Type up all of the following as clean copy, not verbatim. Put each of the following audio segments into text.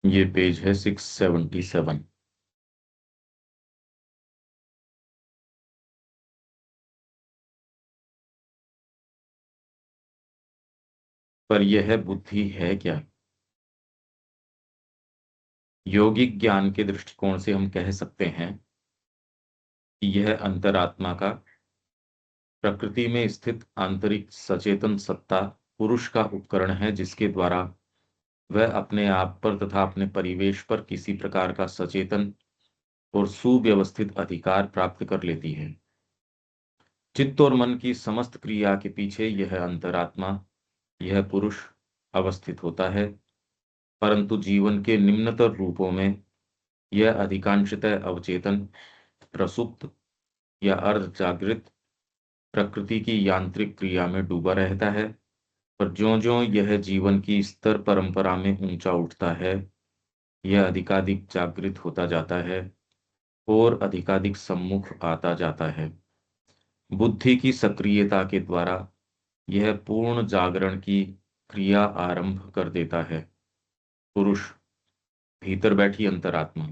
ये पेज है 677। पर यह बुद्धि है क्या? योगिक ज्ञान के दृष्टिकोण से हम कह सकते हैं कि यह अंतरात्मा का प्रकृति में स्थित आंतरिक सचेतन सत्ता पुरुष का उपकरण है, जिसके द्वारा वह अपने आप पर तथा अपने परिवेश पर किसी प्रकार का सचेतन और सुव्यवस्थित अधिकार प्राप्त कर लेती है। चित्त और मन की समस्त क्रिया के पीछे यह अंतरात्मा, यह पुरुष अवस्थित होता है, परंतु जीवन के निम्नतर रूपों में यह अधिकांशतः अवचेतन, प्रसुप्त या अर्ध जागृत प्रकृति की यांत्रिक क्रिया में डूबा रहता है। पर ज्यों-ज्यों यह जीवन की स्तर परंपरा में ऊंचा उठता है, यह अधिकाधिक जागृत होता जाता है और अधिकाधिक सम्मुख आता जाता है। बुद्धि की सक्रियता के द्वारा यह पूर्ण जागरण की क्रिया आरंभ कर देता है। पुरुष, भीतर बैठी अंतरात्मा,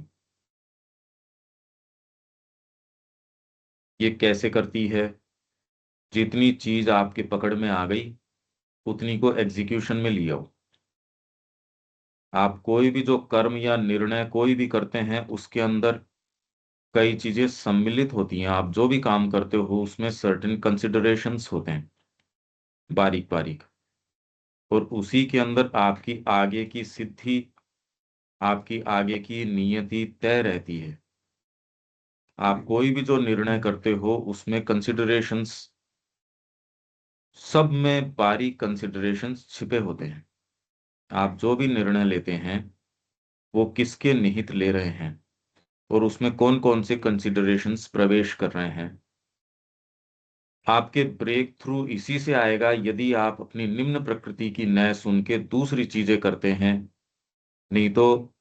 ये कैसे करती है? जितनी चीज आपके पकड़ में आ गई, उतनी को एग्जीक्यूशन में लिया हो। आप कोई भी जो कर्म या निर्णय कोई भी करते हैं, उसके अंदर कई चीजें सम्मिलित होती हैं। आप जो भी काम करते हो उसमें सर्टेन कंसिडरेशंस होते हैं, बारीक बारीक। और उसी के अंदर आपकी आगे की सिद्धि, आपकी आगे की नियति तय रहती है। आप कोई भी जो निर्णय करते हो उसमें कंसिडरेशंस, सब में बारीक कंसिडरेशंस छिपे होते हैं। आप जो भी निर्णय लेते हैं वो किसके निहित ले रहे हैं और उसमें कौन कौन से कंसिडरेशंस प्रवेश कर रहे हैं। आपके ब्रेक थ्रू इसी से आएगा, यदि आप अपनी निम्न प्रकृति की नय सुन के दूसरी चीजें करते हैं। नहीं तो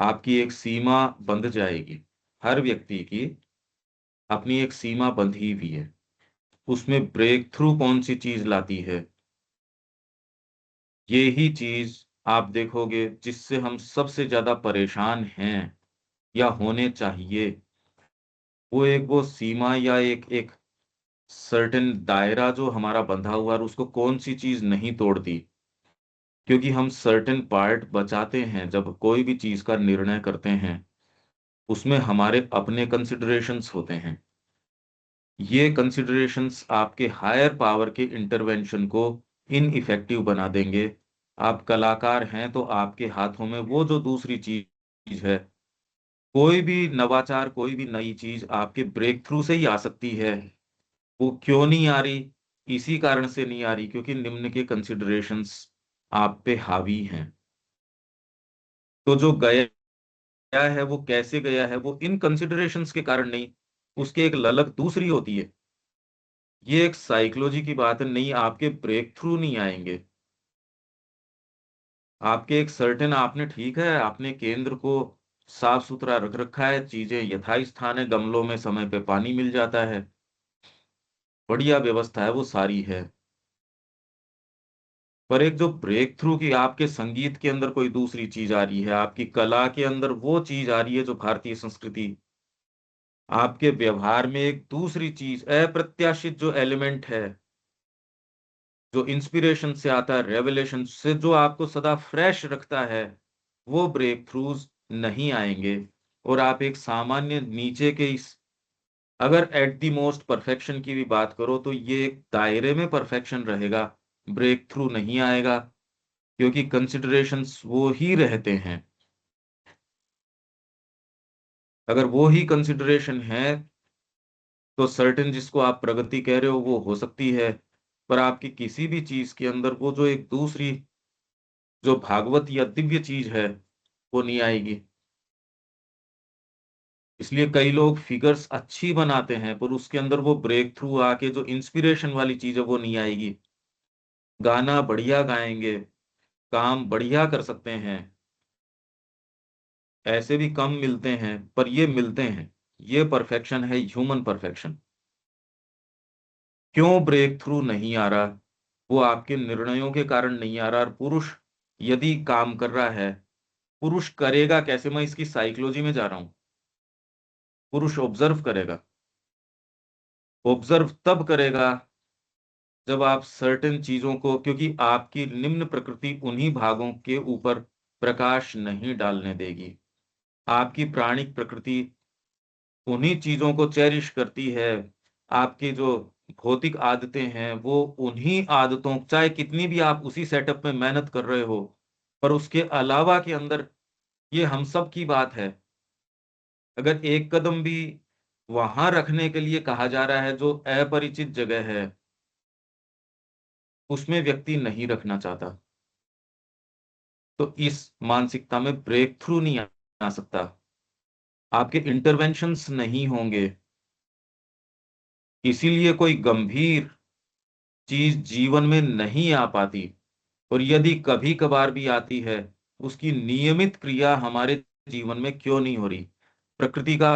आपकी एक सीमा बंध जाएगी। हर व्यक्ति की अपनी एक सीमा बंधी हुई है। उसमें ब्रेक थ्रू कौन सी चीज लाती है? ये ही चीज आप देखोगे जिससे हम सबसे ज्यादा परेशान हैं या होने चाहिए। वो सीमा या एक एक सर्टेन दायरा जो हमारा बंधा हुआ है, उसको कौन सी चीज नहीं तोड़ती। क्योंकि हम सर्टेन पार्ट बचाते हैं जब कोई भी चीज का निर्णय करते हैं, उसमें हमारे अपने कंसिडरेशंस होते हैं। ये कंसिडरेशंस आपके हायर पावर के इंटरवेंशन को इनइफेक्टिव बना देंगे। आप कलाकार हैं तो आपके हाथों में वो जो दूसरी चीज है, कोई भी नवाचार, कोई भी नई चीज आपके ब्रेक थ्रू से ही आ सकती है। वो क्यों नहीं आ रही? इसी कारण से नहीं आ रही क्योंकि निम्न के कंसिडरेशंस आप पे हावी हैं। तो जो गया है वो कैसे गया है, वो इन कंसिडरेशंस के कारण नहीं, उसकी एक ललक दूसरी होती है। ये एक साइकोलॉजी की बात है, नहीं आपके ब्रेक थ्रू नहीं आएंगे। आपके एक सर्टेन, आपने ठीक है, आपने केंद्र को साफ सुथरा रख रखा है, चीजें यथास्थान है, गमलों में समय पे पानी मिल जाता है, बढ़िया व्यवस्था है, वो सारी है। पर एक जो ब्रेक थ्रू की आपके संगीत के अंदर कोई दूसरी चीज आ रही है, आपकी कला के अंदर वो चीज आ रही है जो भारतीय संस्कृति, आपके व्यवहार में एक दूसरी चीज, अप्रत्याशित जो एलिमेंट है, जो इंस्पिरेशन से आता है, रेवलेशन से जो आपको सदा फ्रेश रखता है, वो ब्रेक थ्रूज नहीं आएंगे। और आप एक सामान्य नीचे के इस, अगर एट द मोस्ट परफेक्शन की भी बात करो तो ये एक दायरे में परफेक्शन रहेगा, ब्रेक थ्रू नहीं आएगा। क्योंकि कंसिडरेशंस वो ही रहते हैं। अगर वो ही कंसिडरेशन है तो सर्टेन जिसको आप प्रगति कह रहे हो वो हो सकती है। पर आपकी किसी भी चीज के अंदर वो जो एक दूसरी, जो भागवत या दिव्य चीज है, वो नहीं आएगी। इसलिए कई लोग फिगर्स अच्छी बनाते हैं पर उसके अंदर वो ब्रेक थ्रू आके जो इंस्पिरेशन वाली चीज है वो नहीं आएगी। गाना बढ़िया गाएंगे, काम बढ़िया कर सकते हैं, ऐसे भी कम मिलते हैं पर ये मिलते हैं। ये परफेक्शन है, ह्यूमन परफेक्शन। क्यों ब्रेक थ्रू नहीं आ रहा? वो आपके निर्णयों के कारण नहीं आ रहा। और पुरुष यदि काम कर रहा है पुरुष करेगा कैसे, मैं इसकी साइकोलॉजी में जा रहा हूं। पुरुष ऑब्जर्व करेगा। ऑब्जर्व तब करेगा जब आप सर्टेन चीजों को, क्योंकि आपकी निम्न प्रकृति उन्हीं भागों के ऊपर प्रकाश नहीं डालने देगी। आपकी प्राणिक प्रकृति उन्हीं चीजों को चेरिश करती है। आपकी जो भौतिक आदतें हैं वो उन्हीं आदतों, चाहे कितनी भी आप उसी सेटअप में मेहनत कर रहे हो, पर उसके अलावा के अंदर, ये हम सब की बात है, अगर एक कदम भी वहां रखने के लिए कहा जा रहा है जो अपरिचित जगह है, उसमें व्यक्ति नहीं रखना चाहता, तो इस मानसिकता में ब्रेक थ्रू नहीं आ सकता। आपके इंटरवेंशंस नहीं होंगे। इसीलिए कोई गंभीर चीज जीवन में नहीं आ पाती, और यदि कभी कभार भी आती है, उसकी नियमित क्रिया हमारे जीवन में क्यों नहीं हो रही। प्रकृति का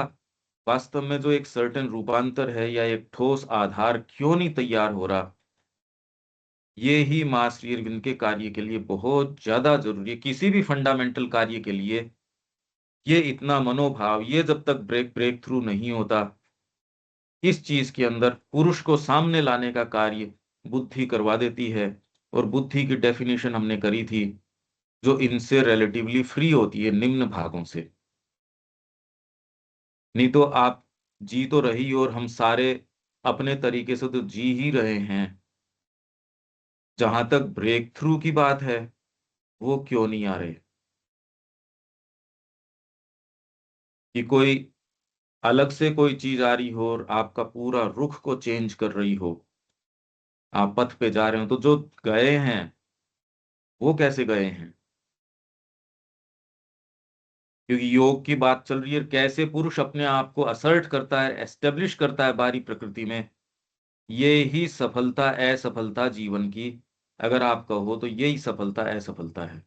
वास्तव में जो एक सर्टेन रूपांतर है या एक ठोस आधार क्यों नहीं तैयार हो रहा, ये ही मां श्री अरविंद के कार्य के लिए बहुत ज्यादा जरूरी है। किसी भी फंडामेंटल कार्य के लिए ये इतना मनोभाव, ये जब तक ब्रेक ब्रेक थ्रू नहीं होता, इस चीज के अंदर पुरुष को सामने लाने का कार्य बुद्धि करवा देती है। और बुद्धि की डेफिनेशन हमने करी थी, जो इनसे रिलेटिवली फ्री होती है, निम्न भागों से। नहीं तो आप जी तो रही, और हम सारे अपने तरीके से तो जी ही रहे हैं। जहां तक ब्रेक थ्रू की बात है, वो क्यों नहीं आ रहे, कि कोई अलग से कोई चीज आ रही हो और आपका पूरा रुख को चेंज कर रही हो। आप पथ पे जा रहे हो, तो जो गए हैं वो कैसे गए हैं, क्योंकि योग की बात चल रही है, कैसे पुरुष अपने आप को असर्ट करता है, एस्टेब्लिश करता है बाहरी प्रकृति में। ये ही सफलता असफलता जीवन की, अगर आप कहो तो यही सफलता असफलता है।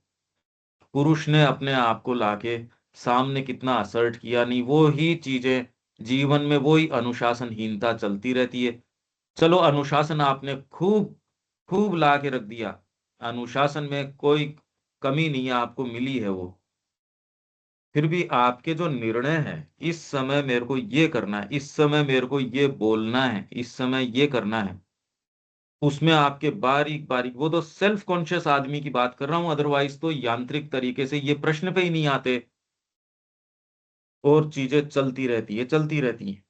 पुरुष ने अपने आप को लाके सामने कितना असर्ट किया, नहीं वो ही चीजें जीवन में, वो ही अनुशासनहीनता चलती रहती है। चलो अनुशासन आपने खूब खूब ला के रख दिया, अनुशासन में कोई कमी नहीं है, आपको मिली है वो, फिर भी आपके जो निर्णय हैं, इस समय मेरे को ये करना है, इस समय मेरे को ये बोलना है, इस समय ये करना है, उसमें आपके बारीक बारीक, वो तो सेल्फ कॉन्शियस आदमी की बात कर रहा हूं, अदरवाइज तो यांत्रिक तरीके से ये प्रश्न पे ही नहीं आते, और चीजें चलती रहती है, चलती रहती हैं,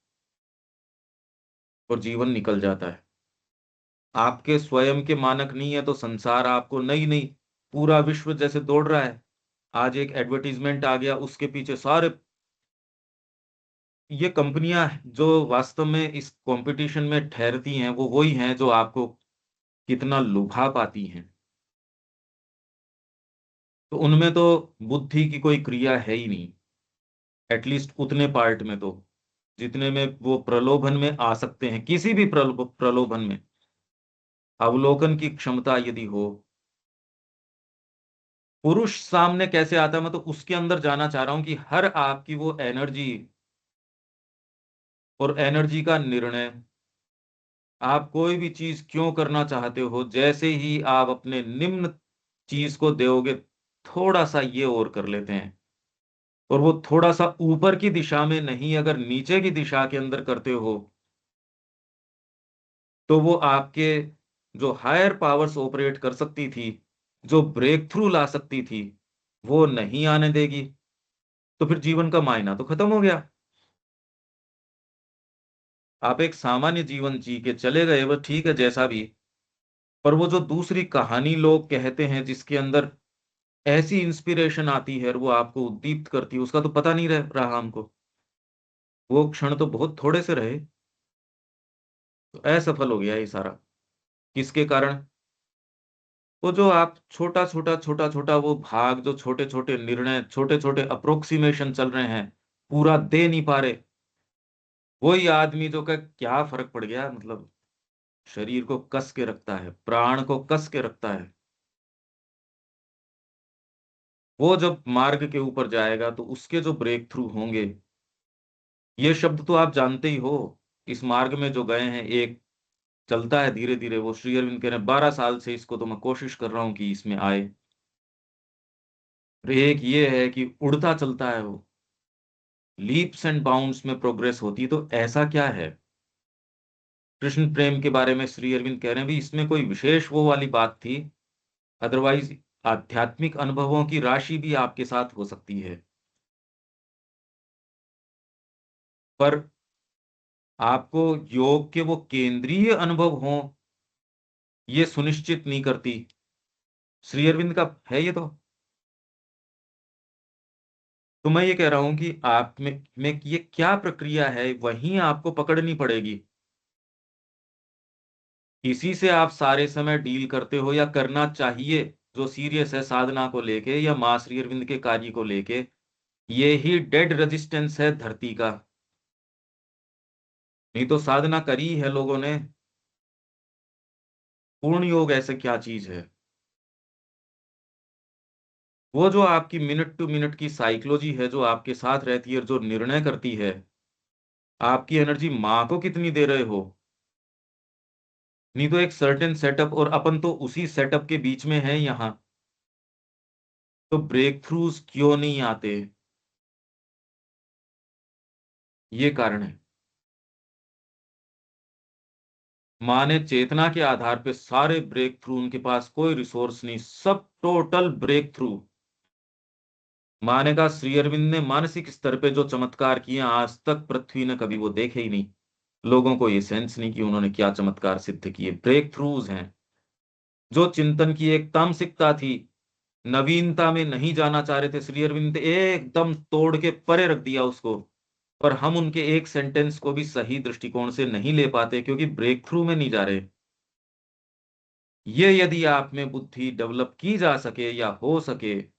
और जीवन निकल जाता है। आपके स्वयं के मानक नहीं है तो संसार आपको, नहीं नहीं, पूरा विश्व जैसे दौड़ रहा है। आज एक एडवर्टीजमेंट आ गया, उसके पीछे सारे, ये कंपनियां जो वास्तव में इस कंपटीशन में ठहरती हैं, वो वही हैं जो आपको कितना लुभा पाती हैं। तो उनमें तो बुद्धि की कोई क्रिया है ही नहीं, एटलीस्ट उतने पार्ट में तो, जितने में वो प्रलोभन में आ सकते हैं, किसी भी प्रलोभन में अवलोकन की क्षमता यदि हो। पुरुष सामने कैसे आता है, मैं तो उसके अंदर जाना चाह रहा हूं, कि हर आपकी वो एनर्जी और एनर्जी का निर्णय, आप कोई भी चीज क्यों करना चाहते हो, जैसे ही आप अपने निम्न चीज को दोगे, थोड़ा सा ये और कर लेते हैं, और वो थोड़ा सा ऊपर की दिशा में नहीं, अगर नीचे की दिशा के अंदर करते हो, तो वो आपके जो हायर पावर्स ऑपरेट कर सकती थी, जो ब्रेक थ्रू ला सकती थी, वो नहीं आने देगी। तो फिर जीवन का मायना तो खत्म हो गया। आप एक सामान्य जीवन जी के चले गए, वो ठीक है जैसा भी, पर वो जो दूसरी कहानी लोग कहते हैं, जिसके अंदर ऐसी इंस्पिरेशन आती है और वो आपको उद्दीप्त करती है, उसका तो पता नहीं रह रहा हमको। वो क्षण तो बहुत थोड़े से रहे, तो असफल हो गया ये सारा। किसके कारण? वो जो आप छोटा छोटा छोटा छोटा वो भाग, जो छोटे छोटे निर्णय, छोटे छोटे अप्रोक्सीमेशन चल रहे हैं, पूरा दे नहीं पा रहे, वही आदमी जो का क्या फर्क पड़ गया, मतलब शरीर को कस के रखता है, प्राण को कस के रखता है, वो जब मार्ग के ऊपर जाएगा तो उसके जो ब्रेक थ्रू होंगे, ये शब्द तो आप जानते ही हो। इस मार्ग में जो गए हैं, एक चलता है धीरे धीरे, वो श्री अरविंद कह रहे हैं 12 साल से इसको तो मैं कोशिश कर रहा हूं कि इसमें आए। और एक ये है कि उड़ता चलता है वो, लीप्स एंड बाउंड्स में प्रोग्रेस होती है। तो ऐसा क्या है कृष्ण प्रेम के बारे में श्री अरविंद कह रहे हैं भी, इसमें कोई विशेष वो वाली बात थी? अदरवाइज आध्यात्मिक अनुभवों की राशि भी आपके साथ हो सकती है, पर आपको योग के वो केंद्रीय अनुभव हों ये सुनिश्चित नहीं करती। श्री अरविंद का है ये तो मैं ये कह रहा हूं कि आप में ये क्या प्रक्रिया है वहीं आपको पकड़नी पड़ेगी। इसी से आप सारे समय डील करते हो या करना चाहिए, जो सीरियस है साधना को लेके या मां श्री अरविंद के कार्य को लेके। ये ही डेड रेजिस्टेंस है धरती का। नहीं तो साधना करी है लोगों ने। पूर्ण योग ऐसे क्या चीज है? वो जो आपकी मिनट टू मिनट की साइकोलॉजी है जो आपके साथ रहती है, जो निर्णय करती है आपकी एनर्जी माँ को कितनी दे रहे हो। नहीं तो एक सर्टेन सेटअप, और अपन तो उसी सेटअप के बीच में है यहाँ। तो ब्रेक थ्रूज क्यों नहीं आते? ये कारण है। माँ ने चेतना के आधार पे सारे ब्रेक थ्रू, उनके पास कोई रिसोर्स नहीं, सब टोटल ब्रेक थ्रू। माँ ने कहा श्री अरविंद ने मानसिक स्तर पे जो चमत्कार किए आज तक पृथ्वी ने कभी वो देखे ही नहीं। लोगों को ये सेंस नहीं कि उन्होंने क्या चमत्कार सिद्ध किए, ब्रेक थ्रूज हैं। जो चिंतन की एक तामसिकता थी, नवीनता में नहीं जाना चाह रहे थे श्री अरविंद, एकदम तोड़ के परे रख दिया उसको। पर हम उनके एक सेंटेंस को भी सही दृष्टिकोण से नहीं ले पाते क्योंकि ब्रेक थ्रू में नहीं जा रहे। ये यदि आप में बुद्धि डेवलप की जा सके या हो सके,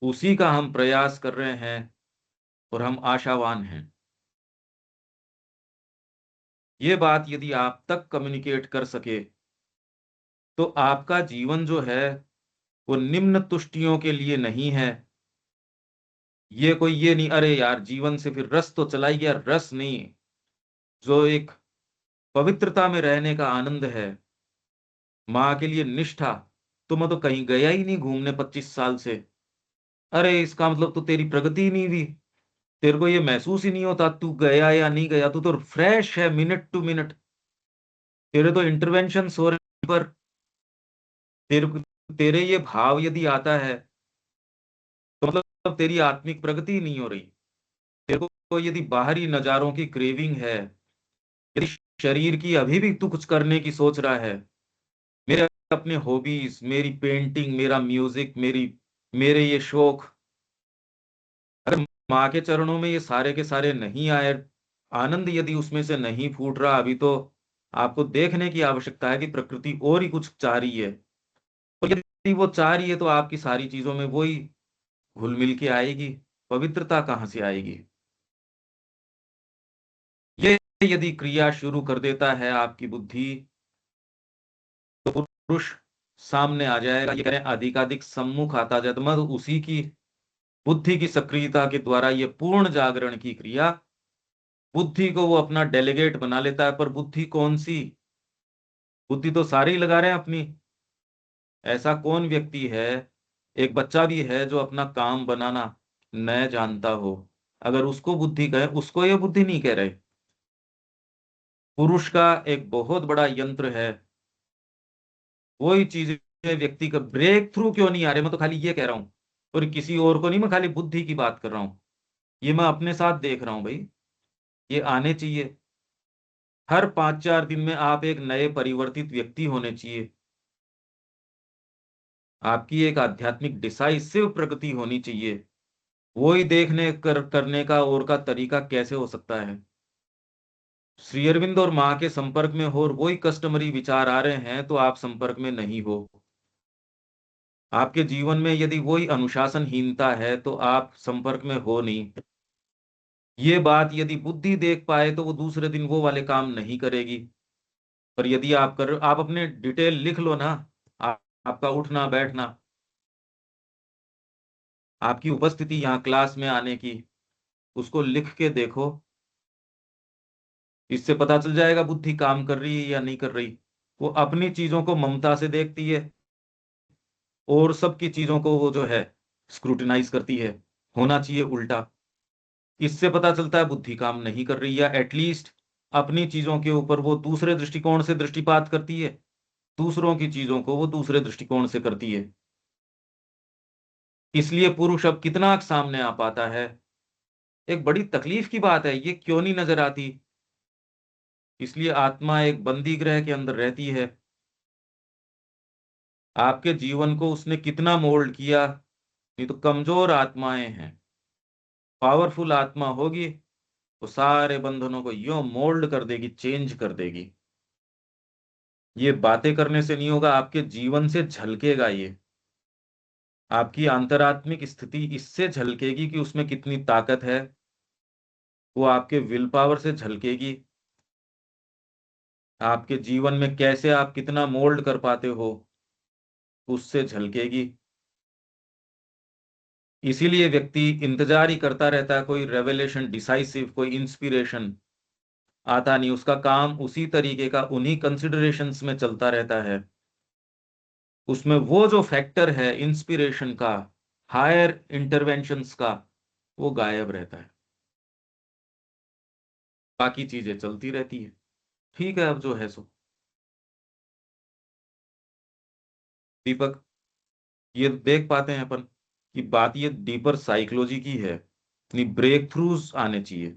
उसी का हम प्रयास कर रहे हैं और हम आशावान हैं। ये बात यदि आप तक कम्युनिकेट कर सके तो आपका जीवन जो है वो निम्न तुष्टियों के लिए नहीं है। ये कोई ये नहीं अरे यार जीवन से फिर रस तो चला ही गया, रस नहीं। जो एक पवित्रता में रहने का आनंद है, माँ के लिए निष्ठा। तुम तो कहीं गया ही नहीं घूमने 25 साल से। अरे इसका मतलब तो तेरी प्रगति ही नहीं हुई। तेरे को ये महसूस ही नहीं होता तू गया या नहीं गया, तू तो फ्रेश है मिनट टू मिनट। तेरे तो इंटरवेंशन हो रहे पर तेरे ये भाव यदि आता है तो मतलब तेरी आत्मिक प्रगति ही नहीं हो रही। तेरे को यदि बाहरी नजारों की क्रेविंग है, यदि शरीर की अभी भी तू कुछ करने की सोच रहा है, मेरे अपने हॉबीज, मेरी पेंटिंग, मेरा म्यूजिक, मेरे ये शौक, अगर माँ के चरणों में ये सारे के सारे नहीं आए, आनंद यदि उसमें से नहीं फूट रहा अभी, तो आपको देखने की आवश्यकता है कि प्रकृति और ही कुछ चाह रही है। और यदि वो चाह रही है तो आपकी सारी चीजों में वही घुल मिल के आएगी। पवित्रता कहाँ से आएगी? ये यदि क्रिया शुरू कर देता है आपकी बुद्धि, तो पुरुष सामने आ जाएगा। ये करें अधिकाधिक सम्मुख आता जाए तो मतलब उसी की बुद्धि की सक्रियता के द्वारा ये पूर्ण जागरण की क्रिया बुद्धि को वो अपना डेलीगेट बना लेता है। पर बुद्धि कौन सी? बुद्धि तो सारे ही लगा रहे हैं अपनी। ऐसा कौन व्यक्ति है, एक बच्चा भी है जो अपना काम बनाना न जानता हो, अगर उसको बुद्धि कहे, उसको ये बुद्धि नहीं कह रहे। पुरुष का एक बहुत बड़ा यंत्र है, वही चीज व्यक्ति का ब्रेक थ्रू क्यों नहीं आ रहे। मैं तो खाली ये कह रहा हूं, और किसी और को नहीं, मैं खाली बुद्धि की बात कर रहा हूं। ये मैं अपने साथ देख रहा हूं भाई। ये आने चाहिए। हर 5-4 दिन में आप एक नए परिवर्तित व्यक्ति होने चाहिए। आपकी एक आध्यात्मिक डिसाइसिव प्रगति होनी चाहिए। वो ही देखने करने का और का तरीका कैसे हो सकता है? श्री अरविंद और माँ के संपर्क में हो और वही कस्टमरी विचार आ रहे हैं तो आप संपर्क में नहीं हो। आपके जीवन में यदि वही अनुशासनहीनता है तो आप संपर्क में हो नहीं। ये बात यदि बुद्धि देख पाए तो वो दूसरे दिन वो वाले काम नहीं करेगी। पर यदि आप अपने डिटेल लिख लो ना, आपका उठना बैठना, आपकी उपस्थिति यहाँ क्लास में आने की, उसको लिख के देखो। इससे पता चल जाएगा बुद्धि काम कर रही है या नहीं कर रही। वो अपनी चीजों को ममता से देखती है और सबकी चीजों को वो जो है स्क्रूटिनाइज करती है, होना चाहिए उल्टा। इससे पता चलता है बुद्धि काम नहीं कर रही, या एटलीस्ट अपनी चीजों के ऊपर वो दूसरे दृष्टिकोण से दृष्टिपात करती है, दूसरों की चीजों को वो दूसरे दृष्टिकोण से करती है। इसलिए पुरुष अब कितना सामने आ पाता है, एक बड़ी तकलीफ की बात है। ये क्यों नहीं नजर आती? इसलिए आत्मा एक बंदी गृह के अंदर रहती है। आपके जीवन को उसने कितना मोल्ड किया, ये तो कमजोर आत्माएं हैं। पावरफुल आत्मा होगी तो सारे बंधनों को यूं मोल्ड कर देगी, चेंज कर देगी। ये बातें करने से नहीं होगा, आपके जीवन से झलकेगा ये। आपकी अंतरात्मिक स्थिति इससे झलकेगी कि उसमें कितनी ताकत है, वो आपके विल पावर से झलकेगी। आपके जीवन में कैसे आप कितना मोल्ड कर पाते हो, उससे झलकेगी। इसीलिए व्यक्ति इंतजार ही करता रहता है, कोई रेवलेशन डिसाइसिव, कोई इंस्पिरेशन आता नहीं। उसका काम उसी तरीके का उन्हीं कंसिडरेशंस में चलता रहता है। उसमें वो जो फैक्टर है इंस्पिरेशन का, हायर इंटरवेंशंस का, वो गायब रहता है। बाकी चीजें चलती रहती है। ठीक है, अब जो है सो। दीपक, ये देख पाते हैं अपन कि बात ये डीपर साइकोलॉजी की है, ब्रेक थ्रूज आने चाहिए।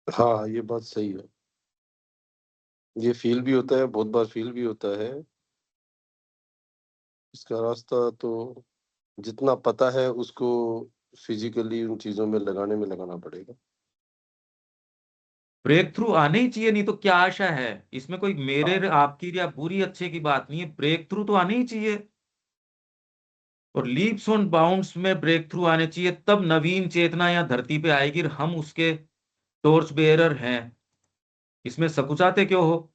हाँ, ये बात सही है। ये फील भी होता है, बहुत बार फील भी होता है। इसका रास्ता तो जितना पता है उसको फिजिकली उन चीजों में लगाना पड़ेगा। ब्रेक थ्रू आने ही चाहिए, नहीं तो क्या आशा है? इसमें कोई मेरे हाँ, आपकी या बुरी अच्छे की बात नहीं है, ब्रेक थ्रू तो आने ही चाहिए। और लीप्स ऑन बाउंड्स में ब्रेक थ्रू आने चाहिए, तब नवीन चेतना या धरती पे आएगी और हम उसके टॉर्च बेयरर हैं। इसमें सकुचाते क्यों हो?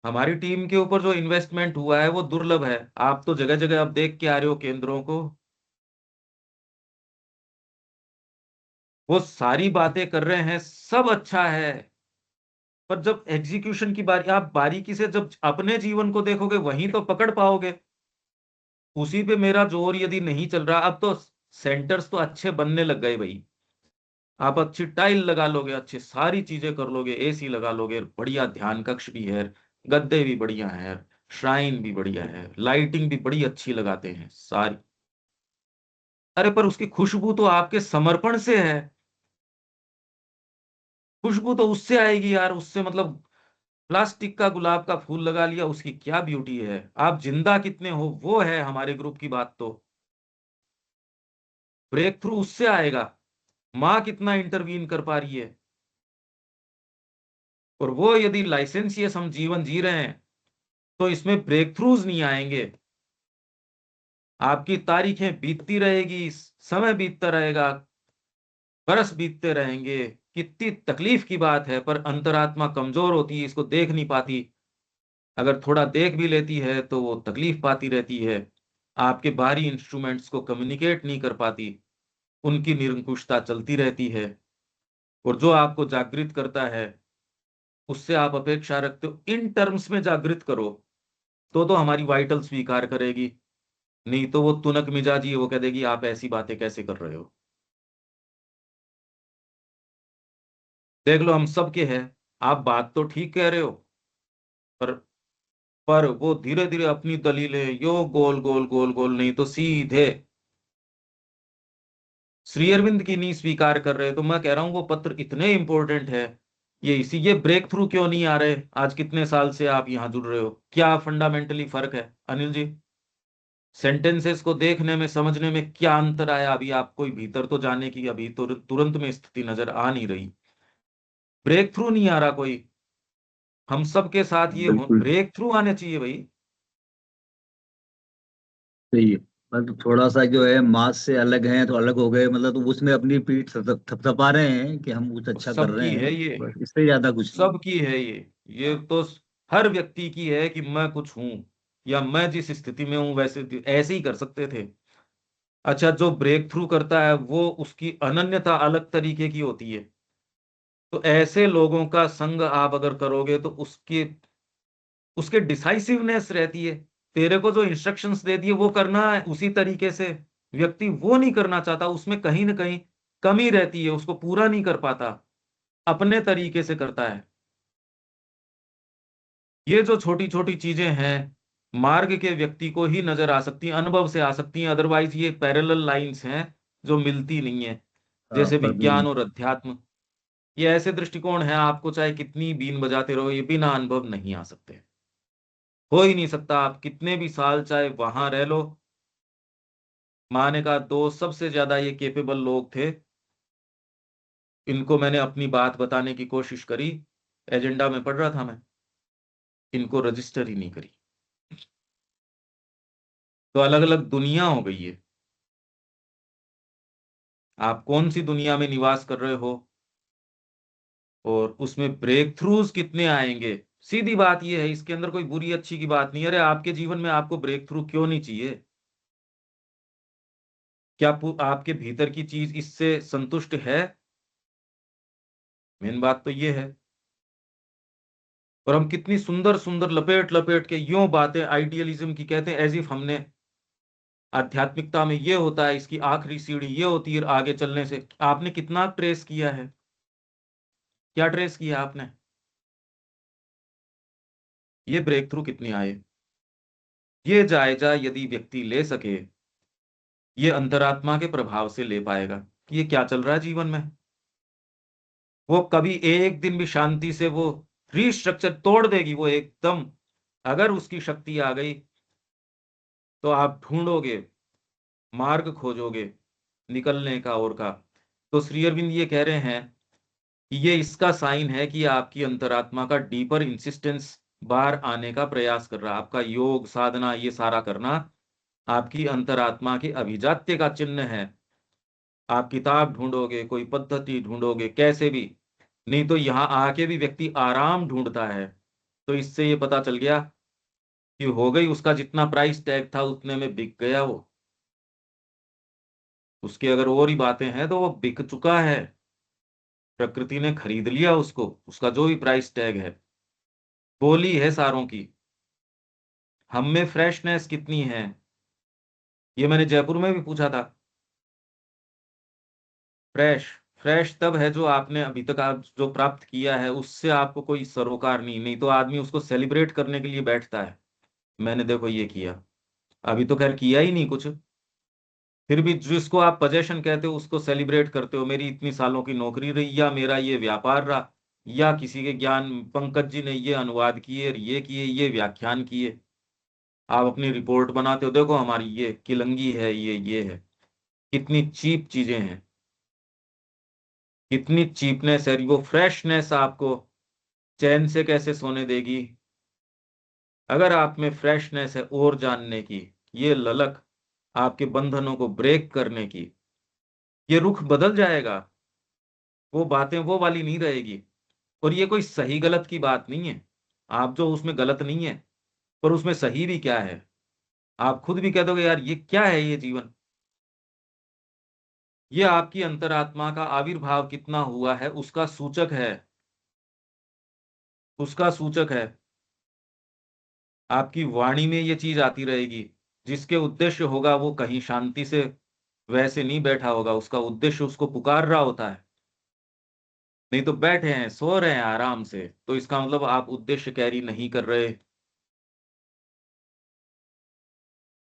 हमारी टीम के ऊपर जो इन्वेस्टमेंट हुआ है वो दुर्लभ है। आप तो जगह जगह अब देख के आ रहे हो केंद्रों को, वो सारी बातें कर रहे हैं, सब अच्छा है। पर जब एग्जीक्यूशन की बारी, आप बारीकी से जब अपने जीवन को देखोगे वहीं तो पकड़ पाओगे। उसी पे मेरा जोर यदि नहीं चल रहा, अब तो सेंटर्स तो अच्छे बनने लग गए भाई। आप अच्छी टाइल लगा लोगे, अच्छी सारी चीजें कर लोगे, एसी लगा लोगे, बढ़िया ध्यान कक्ष भी है, गद्दे भी बढ़िया है, श्राइन भी बढ़िया है, लाइटिंग भी बड़ी अच्छी लगाते हैं सारी। अरे पर उसकी खुशबू तो आपके समर्पण से है। खुशबू तो उससे आएगी यार, उससे मतलब प्लास्टिक का गुलाब का फूल लगा लिया, उसकी क्या ब्यूटी है? आप जिंदा कितने हो, वो है हमारे ग्रुप की बात तो। ब्रेक थ्रू उससे आएगा, माँ कितना इंटरवीन कर पा रही है। और वो यदि लाइसेंसियस हम जीवन जी रहे हैं तो इसमें ब्रेक थ्रूज नहीं आएंगे। आपकी तारीखें बीतती रहेगी, समय बीतता रहेगा, बरस बीतते रहेंगे। कितनी तकलीफ की बात है, पर अंतरात्मा कमजोर होती है, इसको देख नहीं पाती। अगर थोड़ा देख भी लेती है तो वो तकलीफ पाती रहती है। आपके बाहरी इंस्ट्रूमेंट्स को कम्युनिकेट नहीं कर पाती, उनकी निरंकुशता चलती रहती है। और जो आपको जागृत करता है उससे आप अपेक्षा रखते हो इन टर्म्स में जागृत करो, तो हमारी वाइटल स्वीकार करेगी। नहीं तो वो तुनक मिजाजी है, वो कह देगी आप ऐसी बातें कैसे कर रहे हो। देख लो हम सब के हैं। आप बात तो ठीक कह रहे हो, पर वो धीरे धीरे अपनी दलीलें यो गोल गोल गोल गोल नहीं तो सीधे श्री अरविंद की नहीं स्वीकार कर रहे। तो मैं कह रहा हूं वो पत्र इतने इंपॉर्टेंट है। ये ब्रेक थ्रू क्यों नहीं आ रहे? आज कितने साल से आप यहां जुड़ रहे हो, क्या फंडामेंटली फर्क है अनिल जी? सेंटेंसेस को देखने में, समझने में क्या अंतर आया? अभी आप कोई भीतर तो जाने की अभी तो तुरंत में स्थिति नजर आ नहीं रही। ब्रेक थ्रू नहीं आ रहा कोई। हम सब के साथ ये बिल्कुल ब्रेक थ्रू आने चाहिए भाई। सही है। मतलब थोड़ा सा जो है मास से अलग हैं तो अलग हो गए, मतलब तो उसमें अपनी पीठ थपथपा रहे हैं कि हम कुछ अच्छा कर रहे सबकी है हैं, ये, बस इससे ज्यादा कुछ नहीं। सबकी है ये तो हर व्यक्ति की है कि मैं कुछ हूं, या मैं जिस स्थिति में हूं वैसे ऐसे ही कर सकते थे। अच्छा, जो ब्रेक थ्रू करता है वो उसकी अनन्यता अलग तरीके की होती है। तो ऐसे लोगों का संग आप अगर करोगे तो उसके उसके डिसाइसिवनेस रहती है। तेरे को जो इंस्ट्रक्शंस दे दिए वो करना है उसी तरीके से, व्यक्ति वो नहीं करना चाहता, उसमें कहीं ना कहीं कमी रहती है, उसको पूरा नहीं कर पाता, अपने तरीके से करता है। ये जो छोटी छोटी चीजें हैं मार्ग के व्यक्ति को ही नजर आ सकती हैं, अनुभव से आ सकती हैं, अदरवाइज ये पैरेलल लाइंस हैं जो मिलती नहीं है, हाँ, जैसे पर विज्ञान और अध्यात्म। ये ऐसे दृष्टिकोण है, आपको चाहे कितनी बीन बजाते रहो ये बिना अनुभव नहीं आ सकते, हो ही नहीं सकता। आप कितने भी साल चाहे वहां रह लो। माने का दो सबसे ज्यादा ये केपेबल लोग थे, इनको मैंने अपनी बात बताने की कोशिश करी, एजेंडा में पढ़ रहा था मैं, इनको रजिस्टर ही नहीं करी। तो अलग अलग दुनिया हो गई है, आप कौन सी दुनिया में निवास कर रहे हो और उसमें ब्रेक थ्रूज कितने आएंगे। सीधी बात यह है, इसके अंदर कोई बुरी अच्छी की बात नहीं है। अरे आपके जीवन में आपको ब्रेक थ्रू क्यों नहीं चाहिए? क्या आपके भीतर की चीज इससे संतुष्ट है? मेन बात तो ये है। और हम कितनी सुंदर सुंदर लपेट लपेट के यूं बातें आइडियलिज्म की कहते हैं, एज इफ हमने आध्यात्मिकता में ये होता है, इसकी आखिरी सीढ़ी ये होती है, आगे चलने से आपने कितना ट्रेस किया है? क्या ट्रेस किया आपने? ये ब्रेक थ्रू कितनी आए? ये जायजा यदि व्यक्ति ले सके, ये अंतरात्मा के प्रभाव से ले पाएगा कि ये क्या चल रहा है जीवन में। वो कभी एक दिन भी शांति से वो रीस्ट्रक्चर तोड़ देगी वो एकदम। अगर उसकी शक्ति आ गई तो आप ढूंढोगे, मार्ग खोजोगे निकलने का और का। तो श्री अरविंद ये कह रहे हैं कि ये इसका साइन है कि आपकी अंतरात्मा का डीपर इंसिस्टेंस बाहर आने का प्रयास कर रहा है। आपका योग साधना ये सारा करना आपकी अंतरात्मा के अभिजात्य का चिन्ह है। आप किताब ढूंढोगे, कोई पद्धति ढूंढोगे, कैसे भी, नहीं तो यहां आके भी व्यक्ति आराम ढूंढता है। तो इससे ये पता चल गया कि हो गई, उसका जितना प्राइस टैग था उतने में बिक गया वो। उसकी अगर और ही बातें हैं तो वो बिक चुका है, प्रकृति ने खरीद लिया उसको, उसका जो भी प्राइस टैग है। बोली है सारों की, हम में फ्रेशनेस कितनी है, ये मैंने जयपुर में भी पूछा था। फ्रेश, फ्रेश तब है जो आपने अभी तक आप जो प्राप्त किया है उससे आपको कोई सरोकार नहीं, नहीं तो आदमी उसको सेलिब्रेट करने के लिए बैठता है, मैंने देखो ये किया। अभी तो खैर किया ही नहीं कुछ, फिर भी जिसको आप पजेशन कहते हो उसको सेलिब्रेट करते हो, मेरी इतनी सालों की नौकरी रही, या मेरा ये व्यापार रहा, या किसी के ज्ञान, पंकज जी ने ये अनुवाद किए, ये किए, ये व्याख्यान किए। आप अपनी रिपोर्ट बनाते हो, देखो हमारी ये किलंगी है, ये है। कितनी चीप चीजें हैं, कितनी चीपनेस है। वो फ्रेशनेस आपको चैन से कैसे सोने देगी? अगर आप में फ्रेशनेस है और जानने की, ये ललक आपके बंधनों को ब्रेक करने की, ये रुख बदल जाएगा, वो बातें वो वाली नहीं रहेगी। और ये कोई सही गलत की बात नहीं है, आप जो उसमें गलत नहीं है, पर उसमें सही भी क्या है? आप खुद भी कह दोगे यार ये क्या है ये जीवन। ये आपकी अंतरात्मा का आविर्भाव कितना हुआ है उसका सूचक है, उसका सूचक है। आपकी वाणी में ये चीज आती रहेगी, जिसके उद्देश्य होगा वो कहीं शांति से वैसे नहीं बैठा होगा, उसका उद्देश्य उसको पुकार रहा होता है। नहीं तो बैठे हैं सो रहे हैं आराम से, तो इसका मतलब आप उद्देश्य कैरी नहीं कर रहे।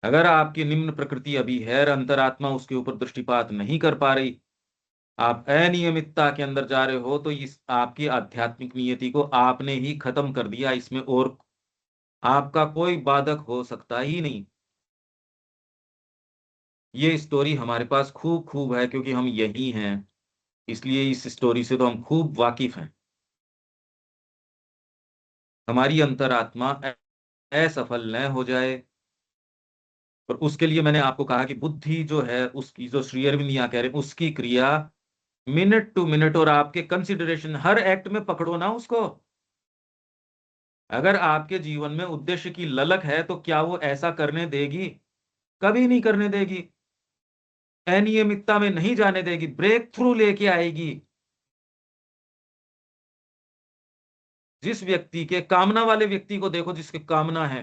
अगर आपकी निम्न प्रकृति अभी है और अंतरात्मा उसके ऊपर दृष्टिपात नहीं कर पा रही, आप अनियमितता के अंदर जा रहे हो, तो इस आपकी आध्यात्मिक नियति को आपने ही खत्म कर दिया, इसमें और आपका कोई बाधक हो सकता ही नहीं। ये स्टोरी हमारे पास खूब खूब है क्योंकि हम यही हैं, इसलिए इस स्टोरी से तो हम खूब वाकिफ हैं। हमारी अंतरात्मा असफल न हो जाए, और उसके लिए मैंने आपको कहा कि बुद्धि जो है उसकी, जो श्री अरविंद यहाँ कह रहे हैं, उसकी क्रिया मिनट टू मिनट, और आपके कंसिडरेशन हर एक्ट में पकड़ो ना उसको। अगर आपके जीवन में उद्देश्य की ललक है तो क्या वो ऐसा करने देगी? कभी नहीं करने देगी, अनियमितता में नहीं जाने देगी, ब्रेक थ्रू लेके आएगी। जिस व्यक्ति के कामना वाले व्यक्ति को देखो, जिसके कामना है,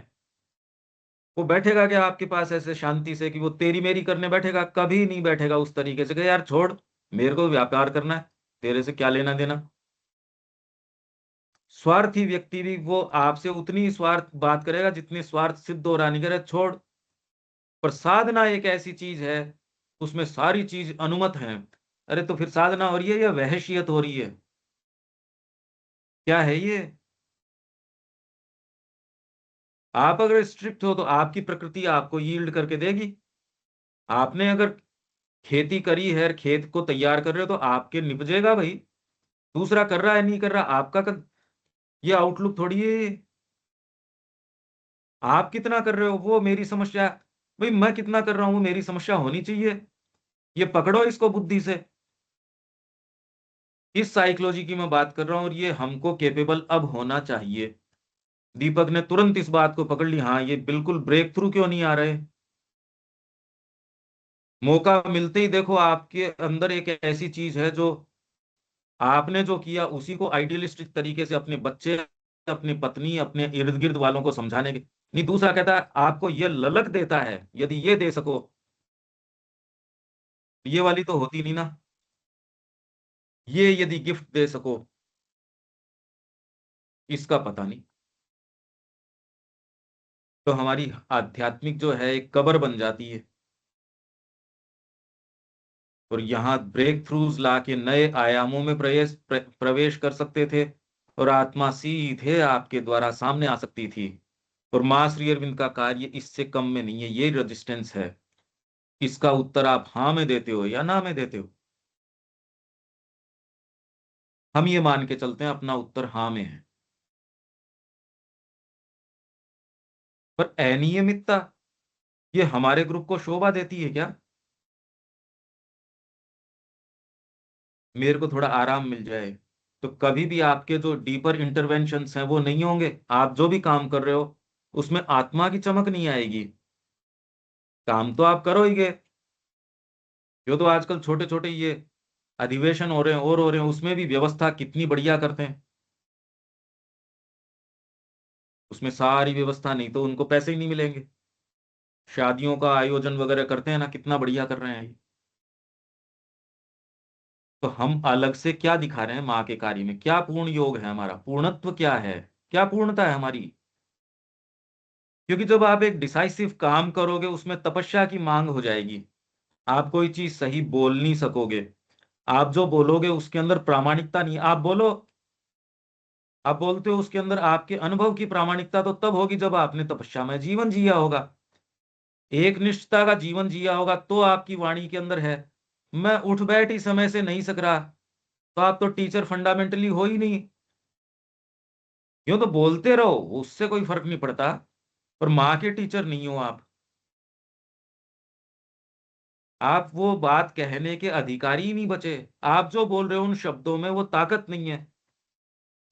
वो बैठेगा क्या आपके पास ऐसे शांति से कि वो तेरी मेरी करने बैठेगा? कभी नहीं बैठेगा उस तरीके से कि यार छोड़, मेरे को व्यापार करना है, तेरे से क्या लेना देना। स्वार्थी व्यक्ति भी वो आपसे उतनी ही स्वार्थ बात करेगा जितनी स्वार्थ सिद्ध हो रहा, नहीं करे छोड़। पर साधना एक ऐसी चीज है, उसमें सारी चीज अनुमत है। अरे तो फिर साधना हो रही है या वहशियत हो रही है? क्या है ये? आप अगर स्ट्रिक्ट हो तो आपकी प्रकृति आपको यील्ड करके देगी। आपने अगर खेती करी है, खेत को तैयार कर रहे हो तो आपके निपजेगा भाई। दूसरा कर रहा है नहीं कर रहा, ये आउटलुक थोड़ी है। आप कितना कर रहे हो वो मेरी समस्या, भाई मैं कितना कर रहा हूं वो मेरी समस्या होनी चाहिए। ये पकड़ो इसको बुद्धि से। इस साइकोलॉजी की मैं बात कर रहा हूं और ये हमको केपेबल अब होना चाहिए। दीपक ने तुरंत इस बात को पकड़ ली, हाँ ये बिल्कुल ब्रेक थ्रू क्यों नहीं आ रहे। मौका मिलते ही देखो आपके अंदर एक ऐसी चीज है जो आपने जो किया उसी को आइडियलिस्टिक तरीके से अपने बच्चे, अपनी पत्नी, अपने इर्द गिर्द वालों को समझाने के नहीं। दूसरा कहता है आपको ये ललक देता है, यदि ये दे सको, ये वाली तो होती नहीं ना, ये यदि गिफ्ट दे सको, इसका पता नहीं। तो हमारी आध्यात्मिक जो है एक कबर बन जाती है। और यहाँ ब्रेक थ्रूज ला के नए आयामों में प्रवेश कर सकते थे और आत्मा सीधे आपके द्वारा सामने आ सकती थी। और मां श्री अरविंद का कार्य इससे कम में नहीं है, ये रेजिस्टेंस है। इसका उत्तर आप हाँ में देते हो या ना में देते हो? हम ये मान के चलते हैं अपना उत्तर हाँ में है। पर अनियमितता ये हमारे ग्रुप को शोभा देती है क्या? मेरे को थोड़ा आराम मिल जाए तो कभी भी आपके जो डीपर इंटरवेंशंस हैं वो नहीं होंगे। आप जो भी काम कर रहे हो उसमें आत्मा की चमक नहीं आएगी। काम तो आप करोगे। जो तो आजकल छोटे छोटे ये अधिवेशन हो रहे हैं और हो रहे हैं, उसमें भी व्यवस्था कितनी बढ़िया करते हैं। उसमें सारी व्यवस्था, नहीं तो उनको पैसे ही नहीं मिलेंगे। शादियों का आयोजन वगैरह करते हैं ना, कितना बढ़िया कर रहे हैं। तो हम अलग से क्या दिखा रहे हैं माँ के कार्य में? क्या पूर्ण योग है हमारा? पूर्णत्व क्या है? क्या पूर्णता है हमारी? क्योंकि जब आप एक डिसाइसिव काम करोगे उसमें तपस्या की मांग हो जाएगी। आप कोई चीज सही बोल नहीं सकोगे। आप जो बोलोगे उसके अंदर प्रामाणिकता नहीं। आप बोलते हो उसके अंदर आपके अनुभव की प्रामाणिकता तो तब होगी जब आपने तपस्या में जीवन जिया होगा, एक निष्ठता का जीवन जिया होगा, तो आपकी वाणी के अंदर है। मैं उठ बैठ ही समय से नहीं सक रहा, तो आप तो टीचर फंडामेंटली हो ही नहीं। यूं तो बोलते रहो, उससे कोई फर्क नहीं पड़ता, पर माँ के टीचर नहीं हो आप। आप वो बात कहने के अधिकारी ही नहीं बचे। आप जो बोल रहे हो उन शब्दों में वो ताकत नहीं है।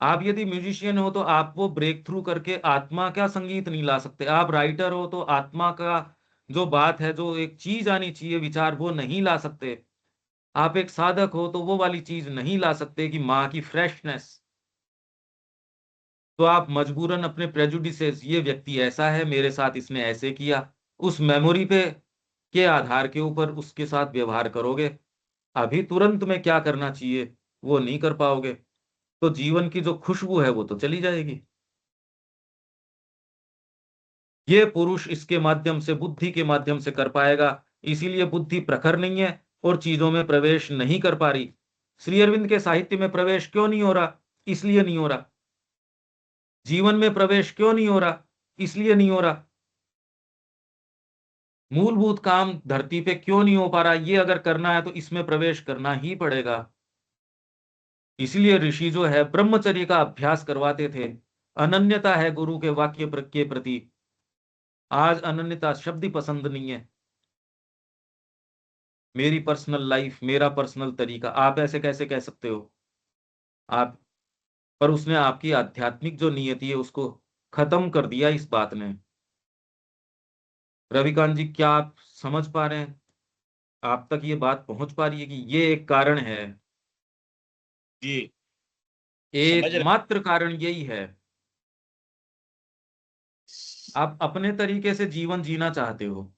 आप यदि म्यूजिशियन हो तो आप वो ब्रेक थ्रू करके आत्मा का संगीत नहीं ला सकते। आप राइटर हो तो आत्मा का जो बात है, जो एक चीज आनी चाहिए विचार, वो नहीं ला सकते। आप एक साधक हो तो वो वाली चीज नहीं ला सकते कि माँ की फ्रेशनेस। तो आप मजबूरन अपने प्रेजुडिसेस, ये व्यक्ति ऐसा है, मेरे साथ इसने ऐसे किया, उस मेमोरी पे के आधार के ऊपर उसके साथ व्यवहार करोगे। अभी तुरंत में क्या करना चाहिए वो नहीं कर पाओगे, तो जीवन की जो खुशबू है वो तो चली जाएगी। ये पुरुष इसके माध्यम से, बुद्धि के माध्यम से कर पाएगा। इसीलिए बुद्धि प्रखर नहीं है और चीजों में प्रवेश नहीं कर पा रही। श्री अरविंद के साहित्य में प्रवेश क्यों नहीं हो रहा? इसलिए नहीं हो रहा। जीवन में प्रवेश क्यों नहीं हो रहा? इसलिए नहीं हो रहा। मूलभूत काम धरती पे क्यों नहीं हो पा रहा? ये अगर करना है तो इसमें प्रवेश करना ही पड़ेगा। इसलिए ऋषि जो है ब्रह्मचर्य का अभ्यास करवाते थे। अनन्यता है गुरु के वाक्य के प्रति। आज अनन्यता शब्द ही पसंद नहीं है। मेरी पर्सनल लाइफ, मेरा पर्सनल तरीका, आप ऐसे कैसे कह सकते हो? आप, पर उसने आपकी आध्यात्मिक जो नियति है उसको खत्म कर दिया इस बात ने। रविकांत जी, क्या आप समझ पा रहे हैं? आप तक ये बात पहुंच पा रही है कि ये एक कारण है? जी समझ रहे। एकमात्र कारण यही है। आप अपने तरीके से जीवन जीना चाहते हो,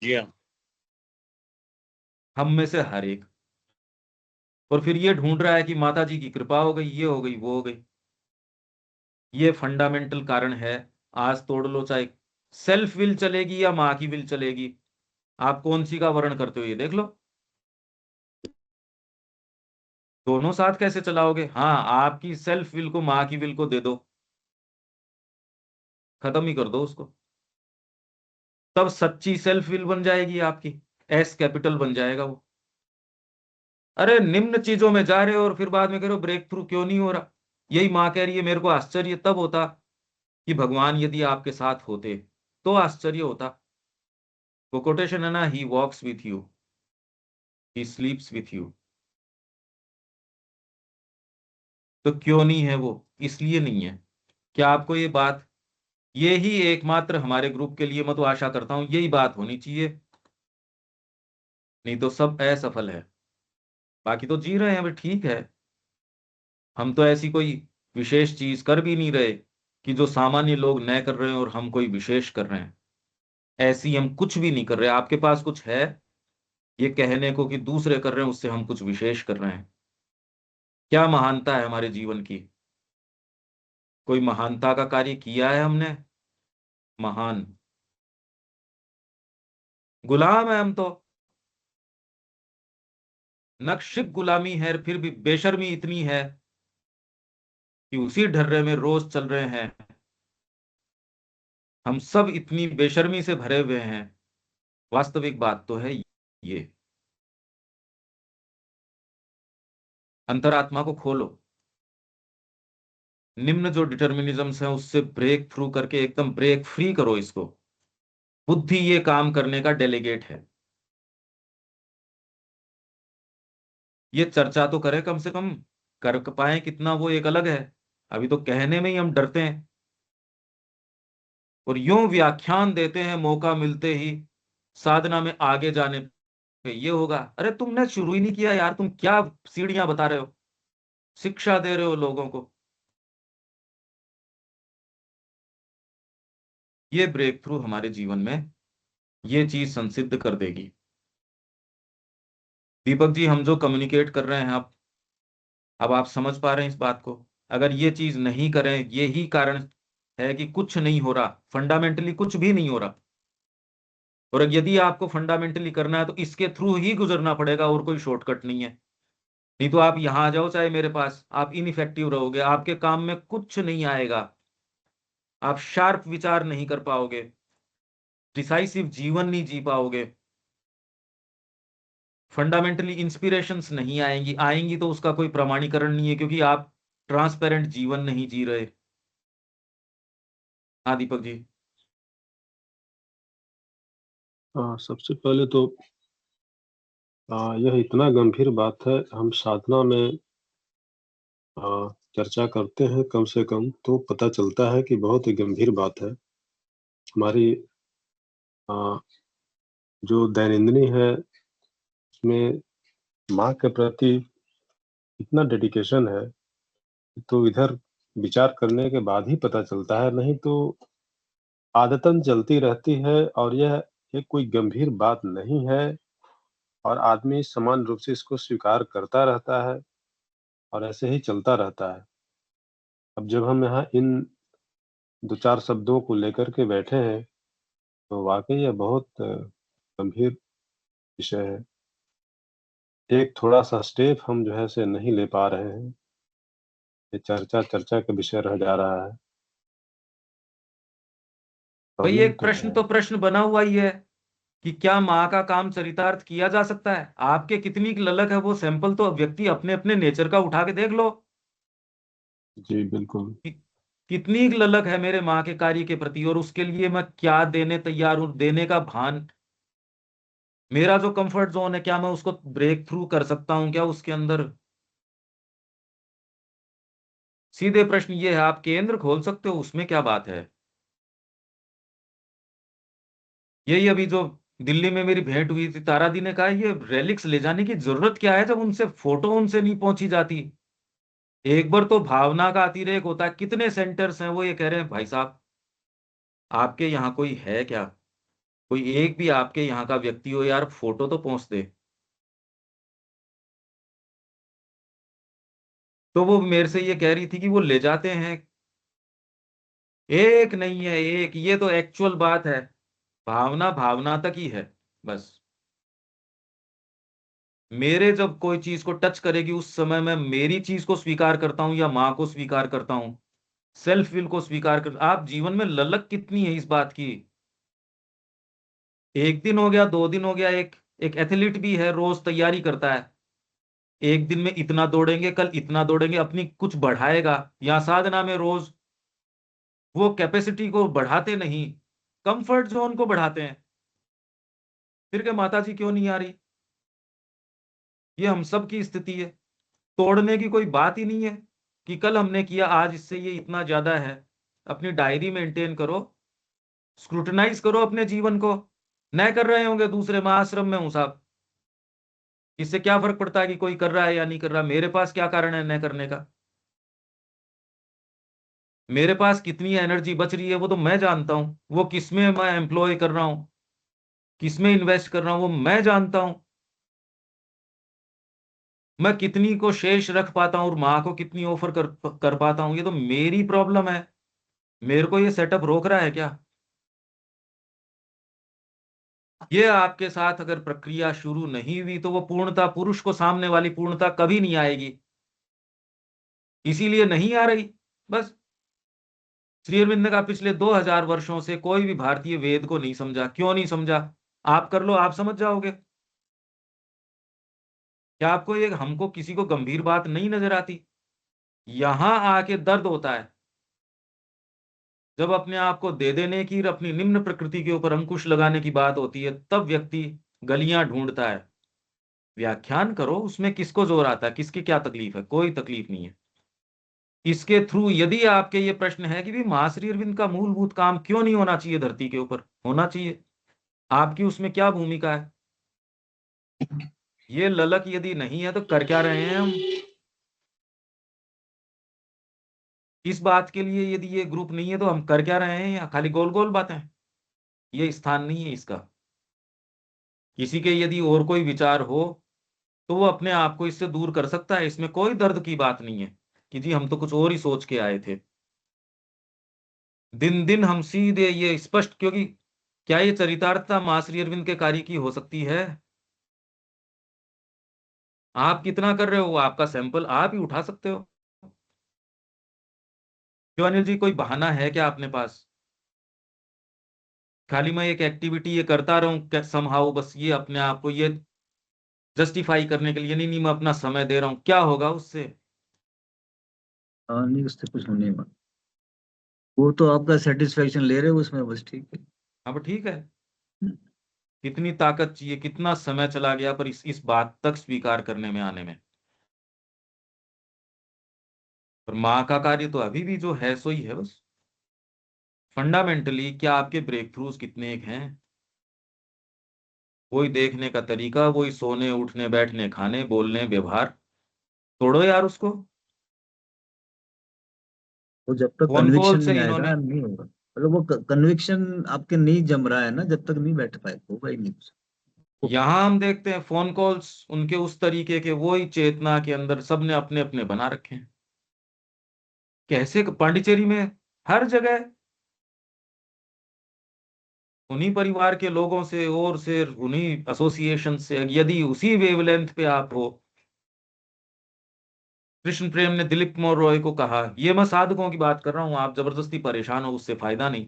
जी हाँ। हम में से हर एक, और फिर ये ढूंढ रहा है कि माता जी की कृपा हो गई, ये हो गई, वो हो गई। ये फंडामेंटल कारण है। आज तोड़ लो, चाहे सेल्फ विल चलेगी या माँ की विल चलेगी, आप कौन सी का वर्ण करते हो ये देख लो। दोनों साथ कैसे चलाओगे? हाँ, आपकी सेल्फ विल को माँ की विल को दे दो, खत्म ही कर दो उसको, तब सच्ची सेल्फ विल बन जाएगी आपकी, एस कैपिटल बन जाएगा वो। अरे निम्न चीजों में जा रहे हो और फिर बाद में कह रहे हो ब्रेक थ्रू क्यों नहीं हो रहा। यही माँ कह रही है, मेरे को आश्चर्य तब होता कि भगवान यदि आपके साथ होते तो आश्चर्य होता। वो कोटेशन है ना, he walks with you, he sleeps with you. तो क्यों नहीं है वो? इसलिए नहीं है। क्या आपको ये बात, ये ही एकमात्र हमारे ग्रुप के लिए, मैं तो आशा करता हूं यही बात होनी चाहिए, नहीं तो सब असफल है। बाकी तो जी रहे हैं, बट ठीक है, हम तो ऐसी कोई विशेष चीज कर भी नहीं रहे कि जो सामान्य लोग न कर रहे हैं और हम कोई विशेष कर रहे हैं। ऐसी हम कुछ भी नहीं कर रहे। आपके पास कुछ है ये कहने को कि दूसरे कर रहे हैं उससे हम कुछ विशेष कर रहे हैं? क्या महानता है हमारे जीवन की? कोई महानता का कार्य किया है हमने? महान गुलाम है हम तो, नक्शिक गुलामी है, फिर भी बेशर्मी इतनी है कि उसी ढर्रे में रोज चल रहे हैं। हम सब इतनी बेशर्मी से भरे हुए हैं। वास्तविक बात तो है ये। अंतरात्मा को खोलो, निम्न जो डिटर्मिनिज्म्स है उससे ब्रेक थ्रू करके एकदम ब्रेक फ्री करो इसको। बुद्धि ये काम करने का डेलीगेट है। ये चर्चा तो करें कम से कम, कर पाए कितना वो एक अलग है। अभी तो कहने में ही हम डरते हैं, और यूं व्याख्यान देते हैं मौका मिलते ही, साधना में आगे जाने पे ये होगा। अरे तुमने शुरू ही नहीं किया यार, तुम क्या सीढ़ियां बता रहे हो, शिक्षा दे रहे हो लोगों को। ये ब्रेक थ्रू हमारे जीवन में ये चीज संसिद्ध कर देगी। दीपक जी, हम जो कम्युनिकेट कर रहे हैं अब आप समझ पा रहे हैं इस बात को? अगर ये चीज नहीं करें, यही कारण है कि कुछ नहीं हो रहा, फंडामेंटली कुछ भी नहीं हो रहा। और यदि आपको फंडामेंटली करना है तो इसके थ्रू ही गुजरना पड़ेगा, और कोई शॉर्टकट नहीं है। नहीं तो आप यहां आ जाओ चाहे मेरे पास, आप इनइफेक्टिव रहोगे, आपके काम में कुछ नहीं आएगा, आप शार्प विचार नहीं कर पाओगे, डिसाइसिव जीवन नहीं जी पाओगे, फंडामेंटली इंस्पिरेशंस नहीं आएंगी। आएंगी तो उसका कोई प्रमाणीकरण नहीं है, क्योंकि आप ट्रांसपेरेंट जीवन नहीं जी रहे। हाँ दीपक जी। हाँ, सबसे पहले तो यह इतना गंभीर बात है, हम साधना में चर्चा करते हैं कम से कम तो पता चलता है कि बहुत ही गंभीर बात है। हमारी अ, जो दैनंदिनी है उसमें माँ के प्रति इतना डेडिकेशन है, तो इधर विचार करने के बाद ही पता चलता है, नहीं तो आदतन चलती रहती है। और यह एक कोई गंभीर बात नहीं है, और आदमी समान रूप से इसको स्वीकार करता रहता है और ऐसे ही चलता रहता है। अब जब हम यहाँ इन 2-4 शब्दों को लेकर के बैठे हैं, तो वाक़ई यह बहुत गंभीर विषय है। एक थोड़ा-सा स्टेप हम जो है से नहीं ले पा रहे हैं। ये चर्चा चर्चा का विषय रह जा रहा है। भाई प्रॉब्लम एक तो प्रश्न है। तो प्रश्न बना हुआ ही है कि क्या माँ का काम चरितार्थ किया जा सकता है? आपके कितनी ललक है वो सैंपल तो व्यक्ति अपने अपने नेचर का उठा के देख लो। जी, बिल्कुल। कि, कितनी ललक है मेरे माँ के कार्य के प्रति, और उसके लिए मैं क्या देने तैयार हूं, देने का भान। मेरा जो कंफर्ट जोन है, क्या मैं उसको ब्रेक थ्रू कर सकता हूं क्या उसके अंदर? सीधे प्रश्न ये है, आप केंद्र खोल सकते हो, उसमें क्या बात है? यही अभी जो दिल्ली में मेरी भेंट हुई थी, तारा दी ने कहा ये रेलिक्स ले जाने की जरूरत क्या है जब उनसे फोटो उनसे नहीं पहुंची जाती। एक बार तो भावना का अतिरेक होता है। कितने सेंटर्स हैं वो ये कह रहे हैं भाई साहब आपके यहाँ कोई है क्या? कोई एक भी आपके यहाँ का व्यक्ति हो यार, फोटो तो पहुंच दे। तो वो मेरे से ये कह रही थी कि वो ले जाते हैं। एक नहीं है, एक, ये तो एक्चुअल बात है। भावना भावना तक ही है बस। मेरे जब कोई चीज को टच करेगी उस समय मैं मेरी चीज को स्वीकार करता हूं या माँ को स्वीकार करता हूं, सेल्फ विल को स्वीकार कर। आप जीवन में ललक कितनी है इस बात की। एक दिन हो गया, 2 दिन हो गया, एक एक एथलीट भी है, रोज तैयारी करता है। एक दिन में इतना दौड़ेंगे, कल इतना दौड़ेंगे, अपनी कुछ बढ़ाएगा। या साधना में रोज वो कैपेसिटी को बढ़ाते नहीं, कंफर्ट जोन को बढ़ाते हैं। फिर के माता जी क्यों नहीं आ रही? ये हम सब की स्थिति है। तोड़ने की कोई बात ही नहीं है कि कल हमने किया, आज इससे ये इतना ज्यादा है। अपनी डायरी मेंटेन करो, स्क्रूटनाइज करो अपने जीवन को। न कर रहे होंगे दूसरे, महाआश्रम में हूं साहब, इससे क्या फर्क पड़ता है कि कोई कर रहा है या नहीं कर रहा? मेरे पास क्या कारण है न करने का? मेरे पास कितनी एनर्जी बच रही है वो तो मैं जानता हूं। वो किसमें मैं एम्प्लॉय कर रहा हूं, किसमें इन्वेस्ट कर रहा हूं, वो मैं जानता हूं। मैं कितनी को शेष रख पाता हूं और माँ को कितनी ऑफर कर पाता हूं, ये तो मेरी प्रॉब्लम है। मेरे को ये सेटअप रोक रहा है क्या? ये आपके साथ अगर प्रक्रिया शुरू नहीं हुई तो वो पूर्णता, पुरुष को सामने वाली पूर्णता कभी नहीं आएगी। इसीलिए नहीं आ रही बस। श्री अरविंद ने कहा पिछले 2000 वर्षों से कोई भी भारतीय वेद को नहीं समझा। क्यों नहीं समझा? आप कर लो, आप समझ जाओगे। क्या आपको ये, हमको किसी को गंभीर बात नहीं नजर आती? यहां आके दर्द होता है जब अपने आप को दे देने की और अपनी निम्न प्रकृति के ऊपर अंकुश लगाने की बात होती है, तब व्यक्ति गलियां ढूंढता है। व्याख्यान करो, उसमें किसको जोर आता है, किसकी क्या तकलीफ है? कोई तकलीफ नहीं है। इसके थ्रू यदि आपके ये प्रश्न है कि भी महाश्री अरविंद का मूलभूत काम क्यों नहीं होना चाहिए धरती के ऊपर, होना चाहिए। आपकी उसमें क्या भूमिका है? ये ललक यदि नहीं है तो कर क्या रहे हैं हम? इस बात के लिए यदि ये ग्रुप नहीं है तो हम कर क्या रहे हैं? या खाली गोल गोल बातें? ये स्थान नहीं है इसका। किसी के यदि और कोई विचार हो तो वो अपने आप को इससे दूर कर सकता है। इसमें कोई दर्द की बात नहीं है कि जी हम तो कुछ और ही सोच के आए थे। दिन दिन हम सीधे ये स्पष्ट, क्योंकि क्या ये चरितार्थता मां श्री अरविंद के कार्य की हो सकती है? आप कितना कर रहे हो, आपका सैंपल आप ही उठा सकते हो। क्यों अनिल जी, कोई बहाना है क्या अपने पास? खाली मैं एक एक्टिविटी ये करता रहूं समहाउ, बस ये अपने आप को ये जस्टिफाई करने के लिए, नहीं नहीं मैं अपना समय दे रहा हूं, क्या होगा उससे? हाँ, नहीं उससे कुछ होने वाला। वो तो आपका सेटिस्फेक्शन ले रहे हो उसमें, बस ठीक है। अब ठीक है। हम्म। कितनी ताकत चाहिए, कितना समय चला गया पर इस बात तक स्वीकार करने में, आने में। पर माँ का कार्य तो अभी भी जो है सो ही है बस। फंडामेंटली क्या आपके ब्रेक थ्रूज कितने एक हैं? वही देखने का तरीका, वही सोने उठने बैठने खाने बोलने व्यवहार। तोड़ो यार उसको। वो जब तक फोन कॉल कन्विक्शन से नहीं इन्होंने, आएगा नहीं होगा, मतलब वो कन्विक्शन आपके नहीं जम रहा है ना, जब तक नहीं बैठ पाए होगा ही नहीं कुछ। वो यहां हम देखते हैं फोन कॉल्स उनके उस तरीके के, वही चेतना के अंदर सबने अपने अपने बना रखे हैं। कैसे पांडिचेरी में, हर जगह उन्हीं परिवार के लोगों से और से उन्हीं एसोसिएशन से, यदि उसी वेवलेंथ पे आप हो। कृष्ण प्रेम ने दिलीप कुमार रॉय को कहा, ये मैं साधकों की बात कर रहा हूं, आप जबरदस्ती परेशान हो उससे फायदा नहीं,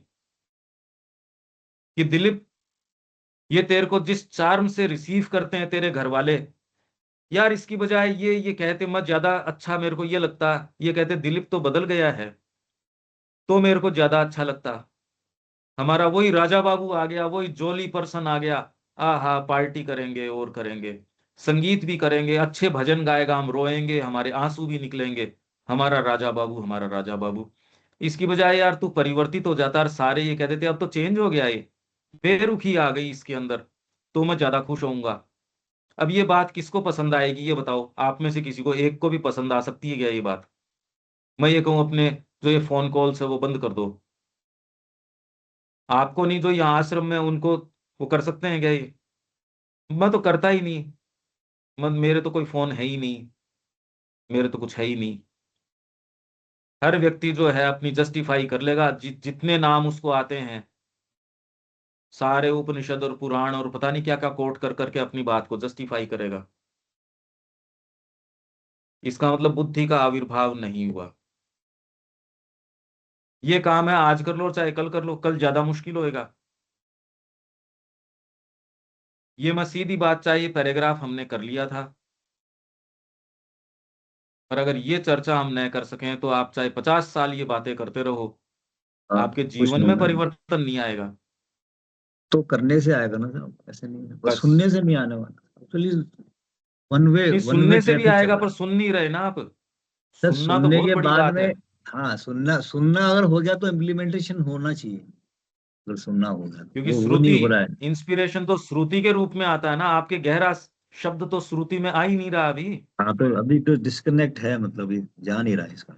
कि दिलीप, ये तेरे को जिस चार्म से रिसीव करते हैं तेरे घर वाले, यार इसकी बजाय ये कहते मत ज्यादा अच्छा, मेरे को ये लगता, ये कहते दिलीप तो बदल गया है तो मेरे को ज्यादा अच्छा लगता। हमारा वही राजा बाबू आ गया, वही जोली पर्सन आ गया। आहा, पार्टी करेंगे और करेंगे, संगीत भी करेंगे, अच्छे भजन गाएगा, हम रोएंगे, हमारे आंसू भी निकलेंगे। हमारा राजा बाबू, हमारा राजा बाबू। इसकी बजाय यार तू परिवर्तित हो जाता और सारे ये कहते थे अब तो चेंज हो गया, ये बेरुखी आ गई इसके अंदर, तो मैं ज्यादा खुश होऊंगा। अब ये बात किसको पसंद आएगी ये बताओ? आप में से किसी को एक को भी पसंद आ सकती है क्या ये बात? मैं ये कहूँ अपने जो ये फोन कॉल्स है वो बंद कर दो, आपको नहीं, जो यहाँ आश्रम में उनको वो कर सकते हैं क्या ये? मैं तो करता ही नहीं। मेरे तो कोई फोन है ही नहीं, मेरे तो कुछ है ही नहीं। हर व्यक्ति जो है अपनी जस्टिफाई कर लेगा, जितने नाम उसको आते हैं, सारे उपनिषद और पुराण और पता नहीं क्या क्या कोट कर करके अपनी बात को जस्टिफाई करेगा। इसका मतलब बुद्धि का आविर्भाव नहीं हुआ। ये काम है आज कर लो चाहे कल कर लो, कल ज्यादा मुश्किल होएगा। ये मैं सीधी बात, चाहे ये पैराग्राफ हमने कर लिया था, पर अगर ये चर्चा हम न कर सकें तो आप चाहे 50 साल ये बातें करते रहो, हाँ, आपके कुछ जीवन नहीं में होगा। परिवर्तन नहीं आएगा। तो करने से आएगा ना सर, ऐसे नहीं है, बस बस सुनने से नहीं आने वाला एक्चुअली। नहीं, वन वे सुनने से भी ट्रैफिक चल आएगा, रहा पर है सुन नहीं रहे ना आप। सर। सुनना तो सुनने बहुत के बड़ी बाद बात में, है। हाँ, सुनना सुनना अगर हो गया तो इम्प्लीमेंटेशन होना चाहिए। अगर सुनना होगा तो क्योंकि वो नहीं श्रुति, हो रहा है। इंस्पिरेशन तो श्रुति के रूप में आता है ना, आपके गहरा शब्द तो श्रुति में आ ही नहीं रहा अभी। हाँ, तो अभी तो डिस्कनेक्ट है, मतलब ये जा नहीं रहा है इसका।